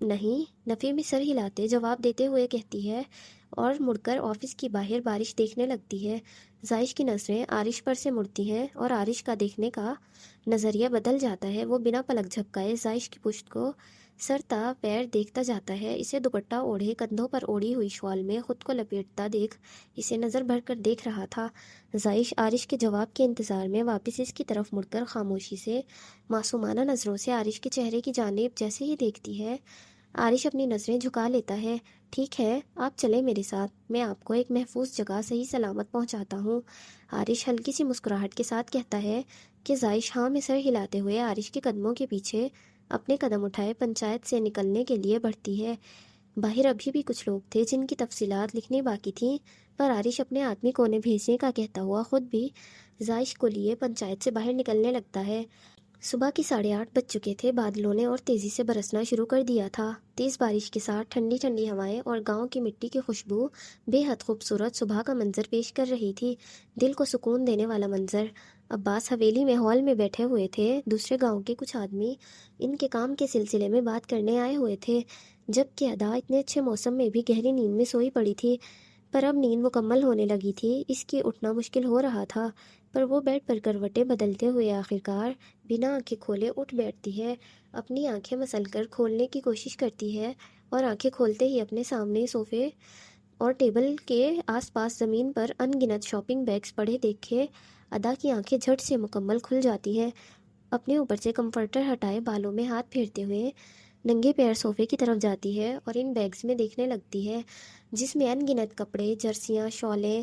نہیں، نفی میں سر ہلاتے جواب دیتے ہوئے کہتی ہے اور مڑ کر آفس کی باہر بارش دیکھنے لگتی ہے۔ زائش کی نظریں عارش پر سے مڑتی ہیں اور عارش کا دیکھنے کا نظریہ بدل جاتا ہے۔ وہ بنا پلک جھپکائے زائش کی پشت کو سر تا پیر دیکھتا جاتا ہے۔ اسے دوپٹہ اوڑھے کندھوں پر اوڑھی ہوئی شال میں خود کو لپیٹتا دیکھ اسے نظر بھر کر دیکھ رہا تھا۔ زائش عارش کے جواب کے انتظار میں واپس اس کی طرف مڑ کر خاموشی سے معصومانہ نظروں سے عارش کے چہرے کی جانب جیسے ہی دیکھتی ہے، عارش اپنی نظریں جھکا لیتا ہے۔ ٹھیک ہے، آپ چلیں میرے ساتھ، میں آپ کو ایک محفوظ جگہ صحیح سلامت پہنچاتا ہوں۔ عارش ہلکی سی مسکراہٹ کے ساتھ کہتا ہے کہ زائش ہاں میں سر ہلاتے ہوئے عارش کے قدموں کے پیچھے اپنے قدم اٹھائے پنچایت سے نکلنے کے لیے بڑھتی ہے۔ باہر ابھی بھی کچھ لوگ تھے جن کی تفصیلات لکھنی باقی تھیں، پر عارش اپنے آدمی کو انہیں بھیجنے کا کہتا ہوا خود بھی زائش کو لیے پنچایت سے باہر نکلنے لگتا ہے۔ صبح کی 8:30 بج چکے تھے۔ بادلوں نے اور تیزی سے برسنا شروع کر دیا تھا۔ تیز بارش کے ساتھ ٹھنڈی ٹھنڈی ہوائیں اور گاؤں کی مٹی کی خوشبو بے حد خوبصورت صبح کا منظر پیش کر رہی تھی، دل کو سکون دینے والا منظر۔ عباس حویلی میں ہال میں بیٹھے ہوئے تھے۔ دوسرے گاؤں کے کچھ آدمی ان کے کام کے سلسلے میں بات کرنے آئے ہوئے تھے، جبکہ ادا اتنے اچھے موسم میں بھی گہری نیند میں سوئی پڑی تھی، پر اب نیند مکمل ہونے لگی تھی۔ اس کی اٹھنا مشکل ہو رہا تھا، پر وہ بیڈ پر کروٹیں بدلتے ہوئے آخرکار بنا آنکھیں کھولے اٹھ بیٹھتی ہے۔ اپنی آنکھیں مسل کر کھولنے کی کوشش کرتی ہے اور آنکھیں کھولتے ہی اپنے سامنے صوفے اور ٹیبل کے آس پاس زمین پر ان گنت شاپنگ بیگز پڑے دیکھے ادا کی آنکھیں جھٹ سے مکمل کھل جاتی ہیں۔ اپنے اوپر سے کمفرٹر ہٹائے بالوں میں ہاتھ پھیرتے ہوئے ننگے پیر صوفے کی طرف جاتی ہے اور ان بیگز میں دیکھنے لگتی ہے، جس میں ان گنت کپڑے، جرسیاں، شالیں،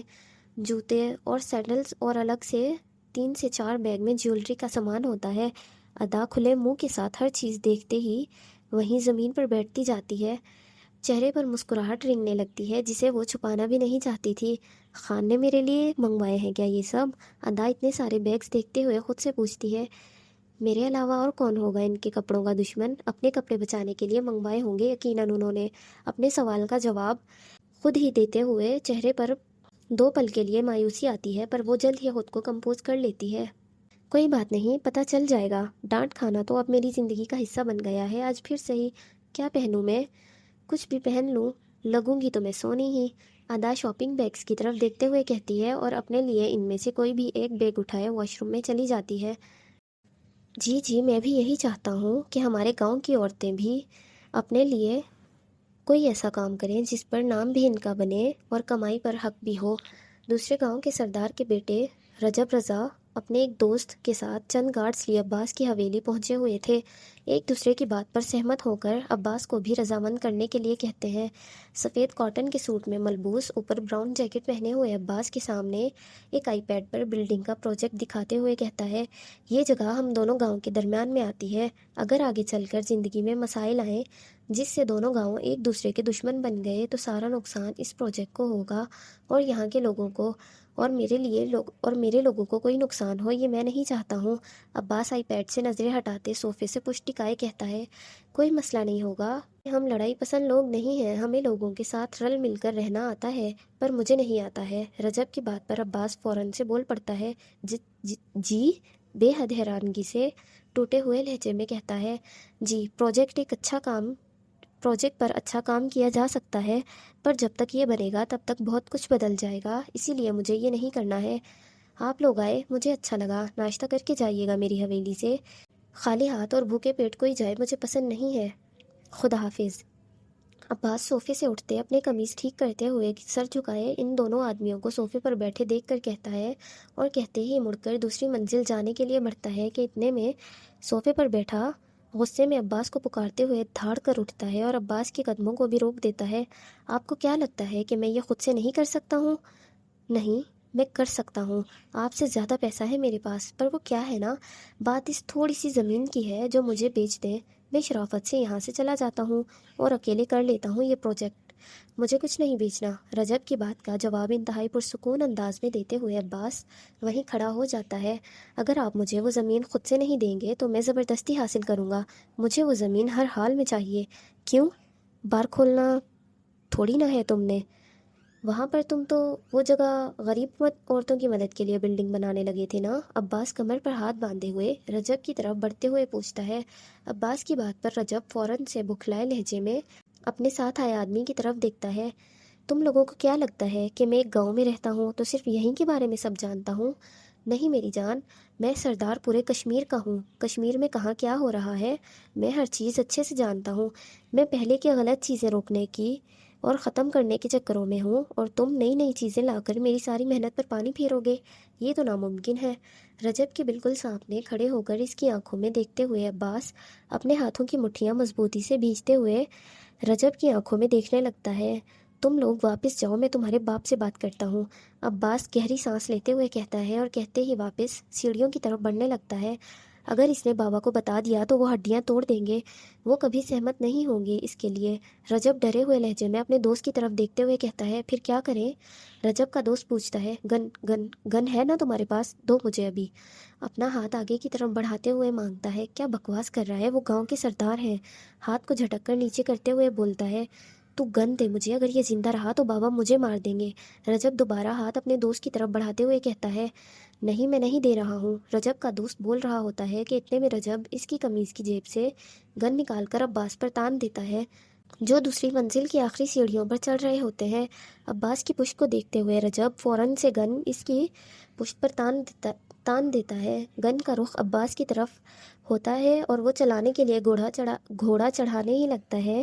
جوتے اور سینڈلز اور الگ سے 3 سے 4 بیگ میں جیولری کا سامان ہوتا ہے۔ ادا کھلے منہ کے ساتھ ہر چیز دیکھتے ہی وہیں زمین پر بیٹھتی جاتی ہے۔ چہرے پر مسکراہٹ رنگنے لگتی ہے جسے وہ چھپانا بھی نہیں چاہتی تھی۔ خان نے میرے لیے منگوائے ہیں کیا یہ سب؟ ادا اتنے سارے بیگز دیکھتے ہوئے خود سے پوچھتی ہے۔ میرے علاوہ اور کون ہوگا ان کے کپڑوں کا دشمن؟ اپنے کپڑے بچانے کے لیے منگوائے ہوں گے یقیناً انہوں نے۔ اپنے سوال کا جواب خود ہی دیتے ہوئے چہرے پر 2 پل کے لیے مایوسی آتی ہے، پر وہ جلد ہی خود کو کمپوز کر لیتی ہے۔ کوئی بات نہیں، پتہ چل جائے گا۔ ڈانٹ کھانا تو اب میری زندگی کا حصہ بن گیا ہے۔ آج پھر صحیح، کیا پہنوں میں؟ کچھ بھی پہن لوں، لگوں گی تو میں سونی ہی۔ ادا شاپنگ بیگز کی طرف دیکھتے ہوئے کہتی ہے اور اپنے لیے ان میں سے کوئی بھی ایک بیگ اٹھائے واش روم میں چلی جاتی ہے۔ جی میں بھی یہی چاہتا ہوں کہ ہمارے گاؤں کی عورتیں بھی اپنے لیے کوئی ایسا کام کریں جس پر نام بھی ان کا بنے اور کمائی پر حق بھی ہو۔ دوسرے گاؤں کے سردار کے بیٹے رجب رضا اپنے ایک دوست کے ساتھ چند گارڈز لیے عباس کی حویلی پہنچے ہوئے تھے۔ ایک دوسرے کی بات پر سہمت ہو کر عباس کو بھی رضامند کرنے کے لیے کہتے ہیں۔ سفید کاٹن کے سوٹ میں ملبوس، اوپر براؤن جیکٹ پہنے ہوئے عباس کے سامنے ایک آئی پیڈ پر بلڈنگ کا پروجیکٹ دکھاتے ہوئے کہتا ہے، یہ جگہ ہم دونوں گاؤں کے درمیان میں آتی ہے۔ اگر آگے چل کر زندگی میں مسائل آئیں جس سے دونوں گاؤں ایک دوسرے کے دشمن بن گئے تو سارا نقصان اس پروجیکٹ کو ہوگا اور یہاں کے لوگوں کو اور میرے لوگوں کو کوئی نقصان ہو، یہ میں نہیں چاہتا ہوں۔ عباس آئی پیڈ سے نظریں ہٹاتے صوفے سے پشت ٹکائے کہتا ہے، کوئی مسئلہ نہیں ہوگا، ہم لڑائی پسند لوگ نہیں ہیں، ہمیں لوگوں کے ساتھ رل مل کر رہنا آتا ہے، پر مجھے نہیں آتا ہے۔ رجب کی بات پر عباس فوراً سے بول پڑتا ہے، جی بے حد حیرانگی سے ٹوٹے ہوئے لہجے میں کہتا ہے، جی پروجیکٹ پر اچھا کام کیا جا سکتا ہے، پر جب تک یہ بنے گا تب تک بہت کچھ بدل جائے گا، اسی لیے مجھے یہ نہیں کرنا ہے۔ آپ لوگ آئے، مجھے اچھا لگا، ناشتہ کر کے جائیے گا میری حویلی سے، خالی ہاتھ اور بھوکے پیٹ کوئی جائے مجھے پسند نہیں ہے، خدا حافظ۔ عباس صوفے سے اٹھتے اپنے قمیض ٹھیک کرتے ہوئے سر جھکائے ان دونوں آدمیوں کو صوفے پر بیٹھے دیکھ کر کہتا ہے اور کہتے ہی مڑ کر دوسری منزل جانے کے لیے بڑھتا ہے کہ اتنے میں صوفے پر بیٹھا غصے میں عباس کو پکارتے ہوئے دھاڑ کر اٹھتا ہے اور عباس کے قدموں کو بھی روک دیتا ہے۔ آپ کو کیا لگتا ہے کہ میں یہ خود سے نہیں کر سکتا ہوں؟ نہیں، میں کر سکتا ہوں، آپ سے زیادہ پیسہ ہے میرے پاس، پر وہ کیا ہے نا، بات اس تھوڑی سی زمین کی ہے جو مجھے بیچ دیں، میں شرافت سے یہاں سے چلا جاتا ہوں اور اکیلے کر لیتا ہوں یہ پروجیکٹ، مجھے کچھ نہیں بیچنا۔ رجب کی بات کا جواب انتہائی پرسکون انداز میں دیتے ہوئے عباس وہیں کھڑا ہو جاتا ہے، اگر آپ مجھے وہ زمین خود سے نہیں دیں گے تو میں زبردستی حاصل کروں گا، مجھے وہ زمین ہر حال میں چاہیے۔ کیوں؟ بار کھولنا تھوڑی نہ ہے تم نے، وہاں پر تم تو وہ جگہ غریب عورتوں کی مدد کے لیے بلڈنگ بنانے لگے تھے نا؟ عباس کمر پر ہاتھ باندھے ہوئے رجب کی طرف بڑھتے ہوئے پوچھتا ہے۔ عباس کی بات پر رجب فوراً سے بکھلائے لہجے میں اپنے ساتھ آئے آدمی کی طرف دیکھتا ہے، تم لوگوں کو کیا لگتا ہے کہ میں ایک گاؤں میں رہتا ہوں تو صرف یہیں کے بارے میں سب جانتا ہوں؟ نہیں میری جان، میں سردار پورے کشمیر کا ہوں، کشمیر میں کہاں کیا ہو رہا ہے میں ہر چیز اچھے سے جانتا ہوں، میں پہلے کی غلط چیزیں روکنے کی اور ختم کرنے کے چکروں میں ہوں، اور تم نئی نئی چیزیں لا کر میری ساری محنت پر پانی پھیرو گے؟ یہ تو ناممکن ہے۔ رجب کے بالکل سامنے کھڑے ہو کر اس کی آنکھوں میں دیکھتے ہوئے عباس اپنے ہاتھوں کی مٹھیاں مضبوطی سے بھیجتے ہوئے رجب کی آنکھوں میں دیکھنے لگتا ہے۔ تم لوگ واپس جاؤ، میں تمہارے باپ سے بات کرتا ہوں۔ عباس گہری سانس لیتے ہوئے کہتا ہے، اور کہتے ہی واپس سیڑھیوں کی طرف بڑھنے لگتا ہے۔ اگر اس نے بابا کو بتا دیا تو وہ ہڈیاں توڑ دیں گے، وہ کبھی سہمت نہیں ہوں گے اس کے لیے۔ رجب ڈرے ہوئے لہجے میں اپنے دوست کی طرف دیکھتے ہوئے کہتا ہے، پھر کیا کریں؟ رجب کا دوست پوچھتا ہے، گن گن گن ہے نا تمہارے پاس؟ دو مجھے ابھی۔ اپنا ہاتھ آگے کی طرف بڑھاتے ہوئے مانگتا ہے۔ کیا بکواس کر رہا ہے، وہ گاؤں کے سردار ہیں۔ ہاتھ کو جھٹک کر نیچے کرتے ہوئے بولتا ہے، تو گن دے مجھے، اگر یہ زندہ رہا تو بابا مجھے مار دیں گے۔ رجب دوبارہ ہاتھ اپنے دوست کی طرف بڑھاتے ہوئے کہتا ہے، نہیں میں نہیں دے رہا ہوں۔ رجب کا دوست بول رہا ہوتا ہے کہ اتنے میں رجب اس کی قمیض کی جیب سے گن نکال کر عباس پر تان دیتا ہے، جو دوسری منزل کی آخری سیڑھیوں پر چڑھ رہے ہوتے ہیں۔ عباس کی پشت کو دیکھتے ہوئے رجب فوراً سے گن اس کی پشت پر تان دیتا ہے۔ گن کا رخ عباس کی طرف ہوتا ہے اور وہ چلانے کے لیے گھوڑا چڑھانے ہی لگتا ہے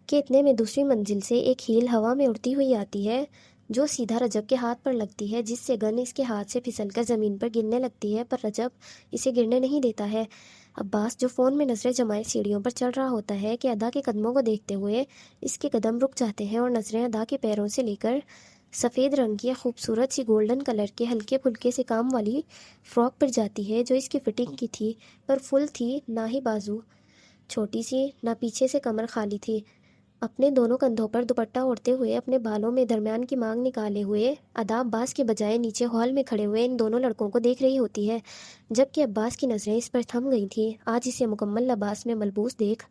کہ اتنے میں دوسری منزل سے ایک ہیل ہوا میں اڑتی ہوئی آتی ہے، جو سیدھا رجب کے ہاتھ پر لگتی ہے، جس سے گن اس کے ہاتھ سے پھسل کر زمین پر گرنے لگتی ہے، پر رجب اسے گرنے نہیں دیتا ہے۔ عباس جو فون میں نظریں جمائے سیڑھیوں پر چڑھ رہا ہوتا ہے کہ ادا کے قدموں کو دیکھتے ہوئے اس کے قدم رک جاتے ہیں، اور نظریں ادا کے پیروں سے لے کر سفید رنگ کی خوبصورت سی گولڈن کلر کے ہلکے پھلکے سے کام والی فراک پر جاتی ہے، جو اس کی فٹنگ کی تھی، پر فل تھی، نہ ہی بازو چھوٹی سی، نہ پیچھے سے کمر خالی تھی۔ اپنے دونوں کندھوں پر دوپٹہ اوڑھتے ہوئے، اپنے بالوں میں درمیان کی مانگ نکالے ہوئے، ادا عباس کے بجائے نیچے ہال میں کھڑے ہوئے ان دونوں لڑکوں کو دیکھ رہی ہوتی ہے، جبکہ عباس کی نظریں اس پر تھم گئی تھیں۔ آج اسے مکمل لباس میں ملبوس دیکھ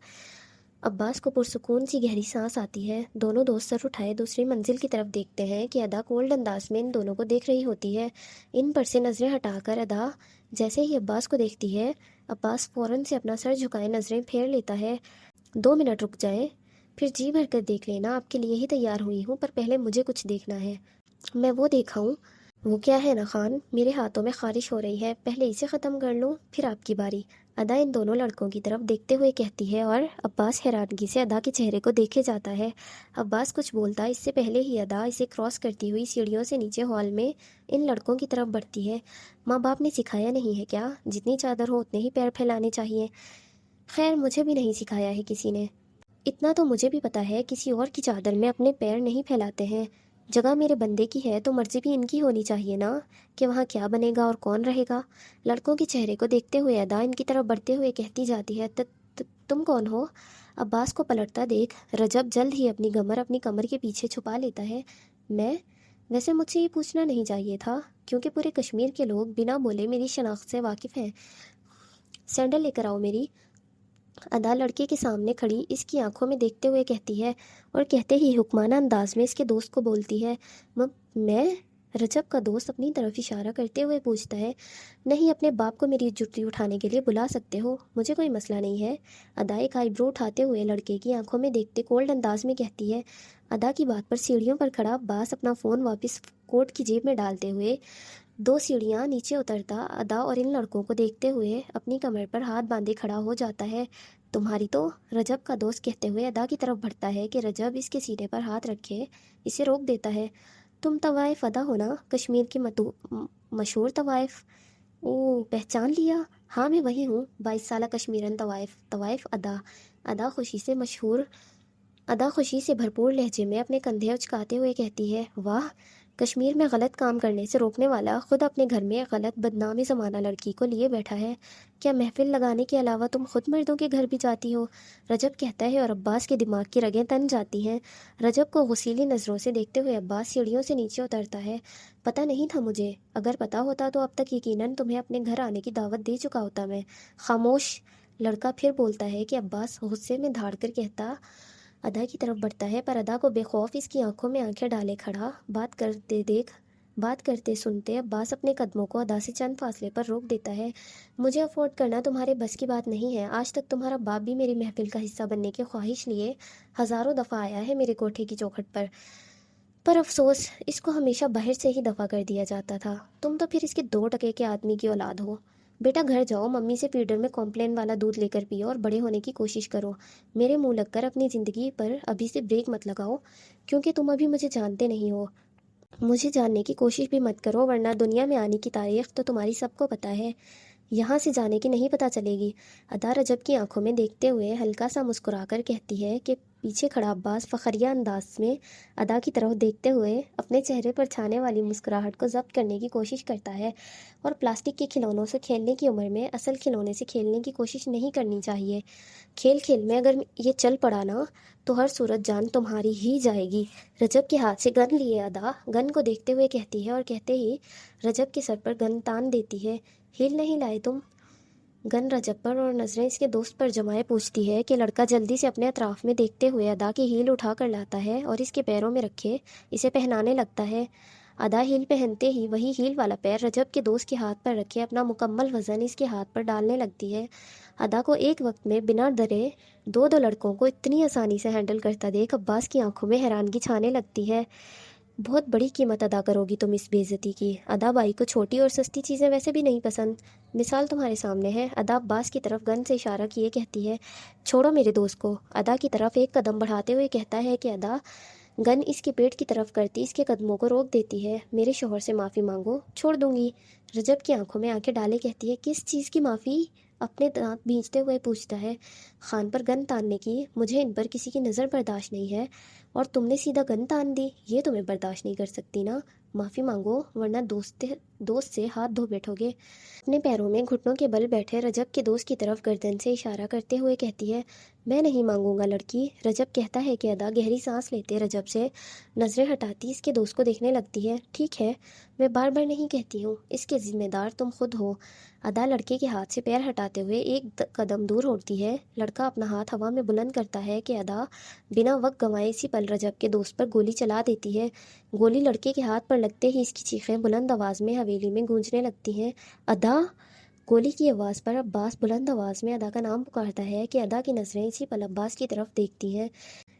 عباس کو پرسکون سی گہری سانس آتی ہے۔ دونوں دوست سر اٹھائے دوسری منزل کی طرف دیکھتے ہیں کہ ادا کولڈ انداز میں ان دونوں کو دیکھ رہی ہوتی ہے۔ ان پر سے نظریں ہٹا کر ادا جیسے ہی عباس کو دیکھتی ہے، عباس فوراً سے اپنا سر جھکائے نظریں پھیر لیتا ہے۔ 2 منٹ رک جائیں، پھر جی بھر کر دیکھ لینا، آپ کے لیے ہی تیار ہوئی ہوں، پر پہلے مجھے کچھ دیکھنا ہے۔ میں وہ دیکھا ہوں۔ وہ کیا ہے نا خان؟ میرے ہاتھوں میں خارش ہو رہی ہے، پہلے اسے ختم کر لوں پھر آپ کی باری۔ ادا ان دونوں لڑکوں کی طرف دیکھتے ہوئے کہتی ہے، اور عباس حیرانگی سے ادا کے چہرے کو دیکھے جاتا ہے۔ عباس کچھ بولتا اس سے پہلے ہی ادا اسے کراس کرتی ہوئی سیڑھیوں سے نیچے ہال میں ان لڑکوں کی طرف بڑھتی ہے۔ ماں باپ نے سکھایا نہیں ہے کیا؟ جتنی چادر ہو اتنے ہی پیر پھیلانے چاہیے۔ خیر مجھے بھی نہیں سکھایا ہے کسی نے، اتنا تو مجھے بھی پتا ہے کسی اور کی چادر میں اپنے پیر نہیں پھیلاتے ہیں۔ جگہ میرے بندے کی ہے تو مرضی بھی ان کی ہونی چاہیے نا، کہ وہاں کیا بنے گا اور کون رہے گا۔ لڑکوں کے چہرے کو دیکھتے ہوئے ادا ان کی طرف بڑھتے ہوئے کہتی جاتی ہے، تم کون ہو؟ عباس کو پلٹتا دیکھ رجب جلد ہی اپنی گمر اپنی کمر کے پیچھے چھپا لیتا ہے۔ میں؟ ویسے مجھ سے یہ پوچھنا نہیں چاہیے تھا، کیونکہ پورے کشمیر کے لوگ بنا بولے میری شناخت سے واقف ہیں۔ سینڈل لے کر آؤ میری۔ ادا لڑکے کے سامنے کھڑی اس کی آنکھوں میں دیکھتے ہوئے کہتی ہے، اور کہتے ہی حکمانہ انداز میں اس کے دوست کو بولتی ہے، میں؟ رجب کا دوست اپنی طرف اشارہ کرتے ہوئے پوچھتا ہے، نہیں اپنے باپ کو میری جُتی اٹھانے کے لیے بلا سکتے ہو، مجھے کوئی مسئلہ نہیں ہے۔ ادا ایک آئی برو اٹھاتے ہوئے لڑکے کی آنکھوں میں دیکھتے کولڈ انداز میں کہتی ہے۔ ادا کی بات پر سیڑھیوں پر کھڑا عباس اپنا فون واپس کوٹ کی جیب میں ڈالتے ہوئے 2 سیڑھیاں نیچے اترتا ادا اور ان لڑکوں کو دیکھتے ہوئے اپنی کمر پر ہاتھ باندھے کھڑا ہو جاتا ہے۔ تمہاری تو، رجب کا دوست کہتے ہوئے ادا کی طرف بڑھتا ہے کہ رجب اس کے سینے پر ہاتھ رکھے اسے روک دیتا ہے۔ تم طوائف ادا ہو نا، کشمیر کی مشہور طوائف؟ پہچان لیا؟ ہاں میں وہی ہوں، 22 سالہ کشمیرن طوائف ادا خوشی سے بھرپور لہجے میں اپنے کندھے اچکاتے ہوئے کہتی ہے، واہ، کشمیر میں غلط کام کرنے سے روکنے والا خود اپنے گھر میں غلط بدنام زمانہ لڑکی کو لیے بیٹھا ہے۔ کیا محفل لگانے کے علاوہ تم خود مردوں کے گھر بھی جاتی ہو؟ رجب کہتا ہے، اور عباس کے دماغ کی رگیں تن جاتی ہیں۔ رجب کو غصیلی نظروں سے دیکھتے ہوئے عباس سیڑھیوں سے نیچے اترتا ہے۔ پتہ نہیں تھا مجھے، اگر پتہ ہوتا تو اب تک یقیناً تمہیں اپنے گھر آنے کی دعوت دے چکا ہوتا میں۔ خاموش، لڑکا پھر بولتا ہے کہ عباس غصے میں دھاڑ کر کہتا ادا کی طرف بڑھتا ہے، پر ادا کو بے خوف اس کی آنکھوں میں آنکھیں ڈالے کھڑا بات کرتے سنتے عباس اپنے قدموں کو ادا سے چند فاصلے پر روک دیتا ہے۔ مجھے افورڈ کرنا تمہارے بس کی بات نہیں ہے۔ آج تک تمہارا باپ بھی میری محفل کا حصہ بننے کی خواہش لیے ہزاروں دفعہ آیا ہے میرے کوٹھے کی چوکھٹ پر افسوس اس کو ہمیشہ باہر سے ہی دفع کر دیا جاتا تھا۔ تم تو پھر اس کے 2 ٹکے کے آدمی کی اولاد ہو۔ بیٹا گھر جاؤ، ممی سے فیڈر میں کمپلین والا دودھ لے کر پیو اور بڑے ہونے کی کوشش کرو۔ میرے منہ لگ کر اپنی زندگی پر ابھی سے بریک مت لگاؤ، کیونکہ تم ابھی مجھے جانتے نہیں ہو۔ مجھے جاننے کی کوشش بھی مت کرو، ورنہ دنیا میں آنے کی تاریخ تو تمہاری سب کو پتہ ہے، یہاں سے جانے کی نہیں پتہ چلے گی۔ ادا رجب کی آنکھوں میں دیکھتے ہوئے ہلکا سا مسکرا کر کہتی ہے کہ پیچھے کھڑا عباس فخریہ انداز میں ادا کی طرف دیکھتے ہوئے اپنے چہرے پر چھانے والی مسکراہٹ کو ضبط کرنے کی کوشش کرتا ہے، اور پلاسٹک کے کھلونوں سے کھیلنے کی عمر میں اصل کھلونے سے کھیلنے کی کوشش نہیں کرنی چاہیے۔ کھیل کھیل میں اگر یہ چل پڑا نا تو ہر صورت جان تمہاری ہی جائے گی۔ رجب کے ہاتھ سے گن لیے ادا گن کو دیکھتے ہوئے کہتی ہے، اور کہتے ہی رجب کے سر پر گن تان دیتی ہے۔ ہیل نہیں لائے تم؟ گن رجب پر اور نظریں اس کے دوست پر جمائے پوچھتی ہے کہ لڑکا جلدی سے اپنے اطراف میں دیکھتے ہوئے ادا کی ہیل اٹھا کر لاتا ہے اور اس کے پیروں میں رکھے اسے پہنانے لگتا ہے۔ ادا ہیل پہنتے ہی وہی ہیل والا پیر رجب کے دوست کے ہاتھ پر رکھے اپنا مکمل وزن اس کے ہاتھ پر ڈالنے لگتی ہے۔ ادا کو ایک وقت میں بنا ڈرے دو لڑکوں کو اتنی آسانی سے ہینڈل کرتا دیکھ عباس کی آنکھوں میں حیرانگی چھانے لگتی ہے۔ بہت بڑی قیمت ادا کرو گی تم اس بے عزتی کی۔ ادا بائی کو چھوٹی اور سستی چیزیں ویسے بھی نہیں پسند، مثال تمہارے سامنے ہے۔ ادا عباس کی طرف گن سے اشارہ کیے کہتی ہے، چھوڑو میرے دوست کو۔ ادا کی طرف ایک قدم بڑھاتے ہوئے کہتا ہے کہ ادا گن اس کے پیٹ کی طرف کرتی اس کے قدموں کو روک دیتی ہے۔ میرے شوہر سے معافی مانگو، چھوڑ دوں گی۔ رجب کی آنکھوں میں آنکھیں ڈالے کہتی ہے، کس چیز کی معافی؟ اپنے دانت بھینچتے ہوئے پوچھتا ہے، خان پر گن تاننے کی۔ مجھے ان پر کسی کی نظر برداشت نہیں ہے، اور تم نے سیدھا گن تان دی، یہ تمہیں برداشت نہیں کر سکتی نا۔ معافی مانگو ورنہ دوست سے ہاتھ دھو بیٹھو گے۔ اپنے پیروں میں گھٹنوں کے بل بیٹھے رجب کے دوست کی طرف گردن سے اشارہ کرتے ہوئے کہتی ہے، میں نہیں مانگوں گا لڑکی۔ رجب کہتا ہے کہ ادا گہری سانس لیتے رجب سے نظریں ہٹاتی اس کے دوست کو دیکھنے لگتی ہے، ٹھیک ہے، میں بار بار نہیں کہتی ہوں، اس کے ذمہ دار تم خود ہو۔ ادا لڑکے کے ہاتھ سے پیر ہٹاتے ہوئے ایک قدم دور ہوتی ہے۔ لڑکا اپنا ہاتھ ہوا میں بلند کرتا ہے کہ ادا بنا وقت گنوائے اسی پل رجب کے دوست پر گولی چلا دیتی ہے۔ گولی لڑکے کے ہاتھ پر لگتے ہی اس کی چیخیں بلند آواز میں حویلی میں گونجنے لگتی ہیں، ادا! گولی کی آواز پر عباس بلند آواز میں ادا کا نام پکارتا ہے کہ ادا کی نظریں اسی پل عباس کی طرف دیکھتی ہیں،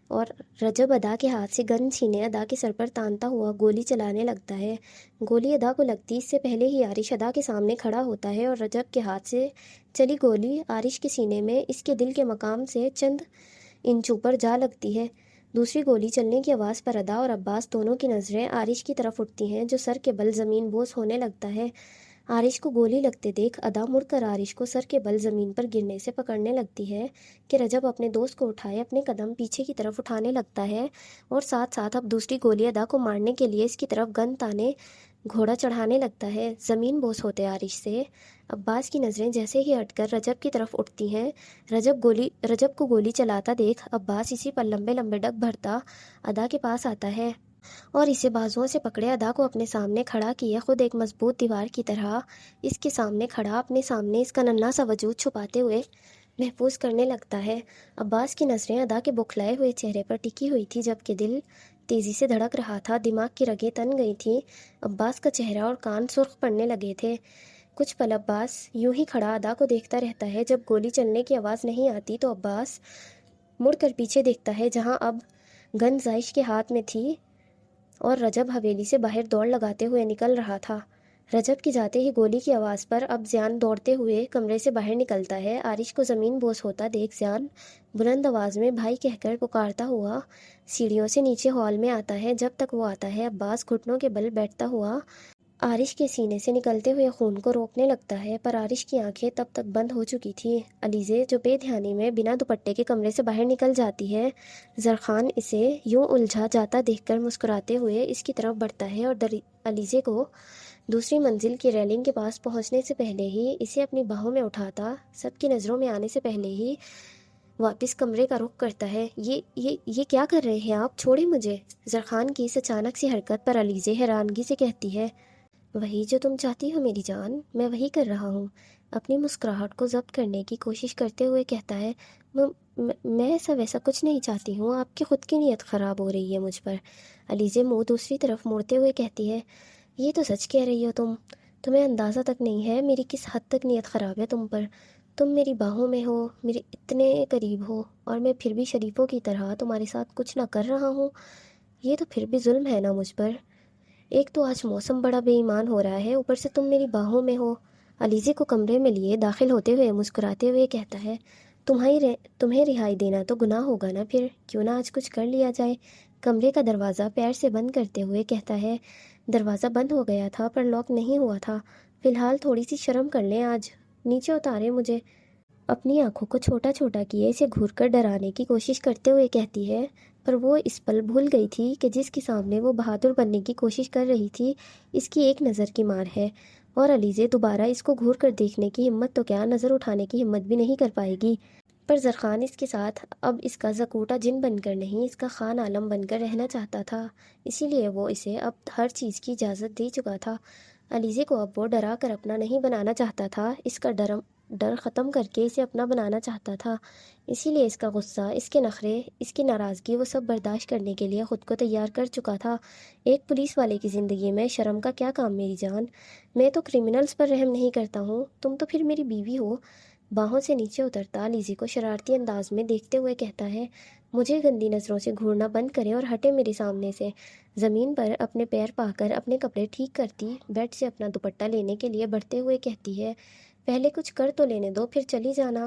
اور رجب ادا کے ہاتھ سے گن چھینے ادا کے سر پر تانتا ہوا گولی چلانے لگتا ہے۔ گولی ادا کو لگتی اس سے پہلے ہی عارش ادا کے سامنے کھڑا ہوتا ہے، اور رجب کے ہاتھ سے چلی گولی عارش کے سینے میں اس کے دل کے مقام سے چند انچ اوپر جا لگتی ہے۔ دوسری گولی چلنے کی آواز پر ادا اور عباس دونوں کی نظریں عارش کی طرف اٹھتی ہیں، جو سر کے بل زمین بوس ہونے لگتا ہے۔ عارش کو گولی لگتے دیکھ ادا مڑ کر عارش کو سر کے بل زمین پر گرنے سے پکڑنے لگتی ہے کہ رجب اپنے دوست کو اٹھائے اپنے قدم پیچھے کی طرف اٹھانے لگتا ہے، اور ساتھ ساتھ اب دوسری گولی ادا کو مارنے کے لیے اس کی طرف گن تانے گھوڑا چڑھانے لگتا ہے۔ زمین بوس ہوتے عارش سے عباس کی نظریں جیسے ہی ہٹ کر رجب کی طرف اٹھتی ہیں۔ رجب کو گولی چلاتا دیکھ عباس اسی پر لمبے لمبے ڈگ بھرتا ادا کے پاس آتا ہے، اور اسے بازوؤں سے پکڑے ادا کو اپنے سامنے کھڑا کیے خود ایک مضبوط دیوار کی طرح اس کے سامنے کھڑا اپنے سامنے اس کا ننھا سا وجود چھپاتے ہوئے محفوظ کرنے لگتا ہے۔ عباس کی نظریں ادا کے بوکھلائے ہوئے چہرے پر ٹکی ہوئی تھی، جبکہ دل تیزی سے دھڑک رہا تھا، دماغ کی رگیں تن گئی تھیں۔ عباس کا چہرہ اور کان سرخ پڑنے لگے تھے۔ کچھ پل عباس یوں ہی کھڑا ادا کو دیکھتا رہتا ہے۔ جب گولی چلنے کی آواز نہیں آتی تو عباس مڑ کر پیچھے دیکھتا ہے، جہاں اب گن زائش کے ہاتھ میں تھی، اور رجب حویلی سے باہر دوڑ لگاتے ہوئے نکل رہا تھا۔ رجب کی جاتے ہی گولی کی آواز پر اب زیان دوڑتے ہوئے کمرے سے باہر نکلتا ہے۔ عارش کو زمین بوس ہوتا دیکھ زیان بلند آواز میں بھائی کہہ کر پکارتا ہوا سیڑھیوں سے نیچے ہال میں آتا ہے۔ جب تک وہ آتا ہے عباس گھٹنوں کے بل بیٹھتا ہوا عارش کے سینے سے نکلتے ہوئے خون کو روکنے لگتا ہے، پر عارش کی آنکھیں تب تک بند ہو چکی تھی۔ علیزے جو بے دھیانی میں بنا دوپٹے کے کمرے سے باہر نکل جاتی ہے، زرخان اسے یوں الجھا جاتا دیکھ کر مسکراتے ہوئے اس کی طرف بڑھتا ہے، اور علیزے کو دوسری منزل کی ریلنگ کے پاس پہنچنے سے پہلے ہی اسے اپنی باہوں میں اٹھاتا سب کی نظروں میں آنے سے پہلے ہی واپس کمرے کا رخ کرتا ہے۔ یہ کیا کر رہے ہیں آپ؟ چھوڑیں مجھے۔ زرخان کی اس اچانک سی حرکت پر علیزے حیرانگی سے کہتی ہے، وہی جو تم چاہتی ہو میری جان، میں وہی کر رہا ہوں۔ اپنی مسکراہٹ کو ضبط کرنے کی کوشش کرتے ہوئے کہتا ہے، میں ایسا ویسا کچھ نہیں چاہتی ہوں، آپ کی خود کی نیت خراب ہو رہی ہے مجھ پر۔ علیزے منہ دوسری طرف موڑتے ہوئے کہتی ہے، یہ تو سچ کہہ رہی ہو تمہیں اندازہ تک نہیں ہے میری کس حد تک نیت خراب ہے تم پر۔ تم میری باہوں میں ہو، میرے اتنے قریب ہو، اور میں پھر بھی شریفوں کی طرح تمہارے ساتھ کچھ نہ کر رہا ہوں، یہ تو پھر بھی ظلم ہے نا مجھ پر۔ ایک تو آج موسم بڑا بے ایمان ہو رہا ہے، اوپر سے تم میری باہوں میں ہو، علیزے کو کمرے میں لیے داخل ہوتے ہوئے مسکراتے ہوئے کہتا ہے، تمہیں رہائی دینا تو گناہ ہوگا نا، پھر کیوں نہ آج کچھ کر لیا جائے۔ کمرے کا دروازہ پیر سے بند کرتے ہوئے کہتا ہے، دروازہ بند ہو گیا تھا پر لاک نہیں ہوا تھا، فی الحال تھوڑی سی شرم کر لیں، آج نیچے اتاریں مجھے۔ اپنی آنکھوں کو چھوٹا چھوٹا کیے اسے گھور کر ڈرانے کی کوشش کرتے ہوئے کہتی ہے، پر وہ اس پل بھول گئی تھی کہ جس کے سامنے وہ بہادر بننے کی کوشش کر رہی تھی اس کی ایک نظر کی مار ہے، اور علیزے دوبارہ اس کو گھور کر دیکھنے کی ہمت تو کیا، نظر اٹھانے کی ہمت بھی نہیں کر پائے گی۔ پر زرخان اس کے ساتھ اب اس کا زکوٹا جن بن کر نہیں، اس کا خان عالم بن کر رہنا چاہتا تھا، اسی لیے وہ اسے اب ہر چیز کی اجازت دے چکا تھا۔ علیزے کو اب وہ ڈرا کر اپنا نہیں بنانا چاہتا تھا، اس کا ڈر ختم کر کے اسے اپنا بنانا چاہتا تھا، اسی لیے اس کا غصہ، اس کے نخرے، اس کی ناراضگی وہ سب برداشت کرنے کے لیے خود کو تیار کر چکا تھا۔ ایک پولیس والے کی زندگی میں شرم کا کیا کام میری جان؟ میں تو کرمنلز پر رحم نہیں کرتا ہوں، تم تو پھر میری بیوی ہو۔ باہوں سے نیچے اترتا علیزے کو شرارتی انداز میں دیکھتے ہوئے کہتا ہے، مجھے گندی نظروں سے گھورنا بند کرے اور ہٹے میرے سامنے سے۔ زمین پر اپنے پیر پا کر اپنے کپڑے ٹھیک کرتی بیڈ سے اپنا دوپٹہ لینے کے لیے بڑھتے ہوئے کہتی ہے، پہلے کچھ کر تو لینے دو، پھر چلی جانا۔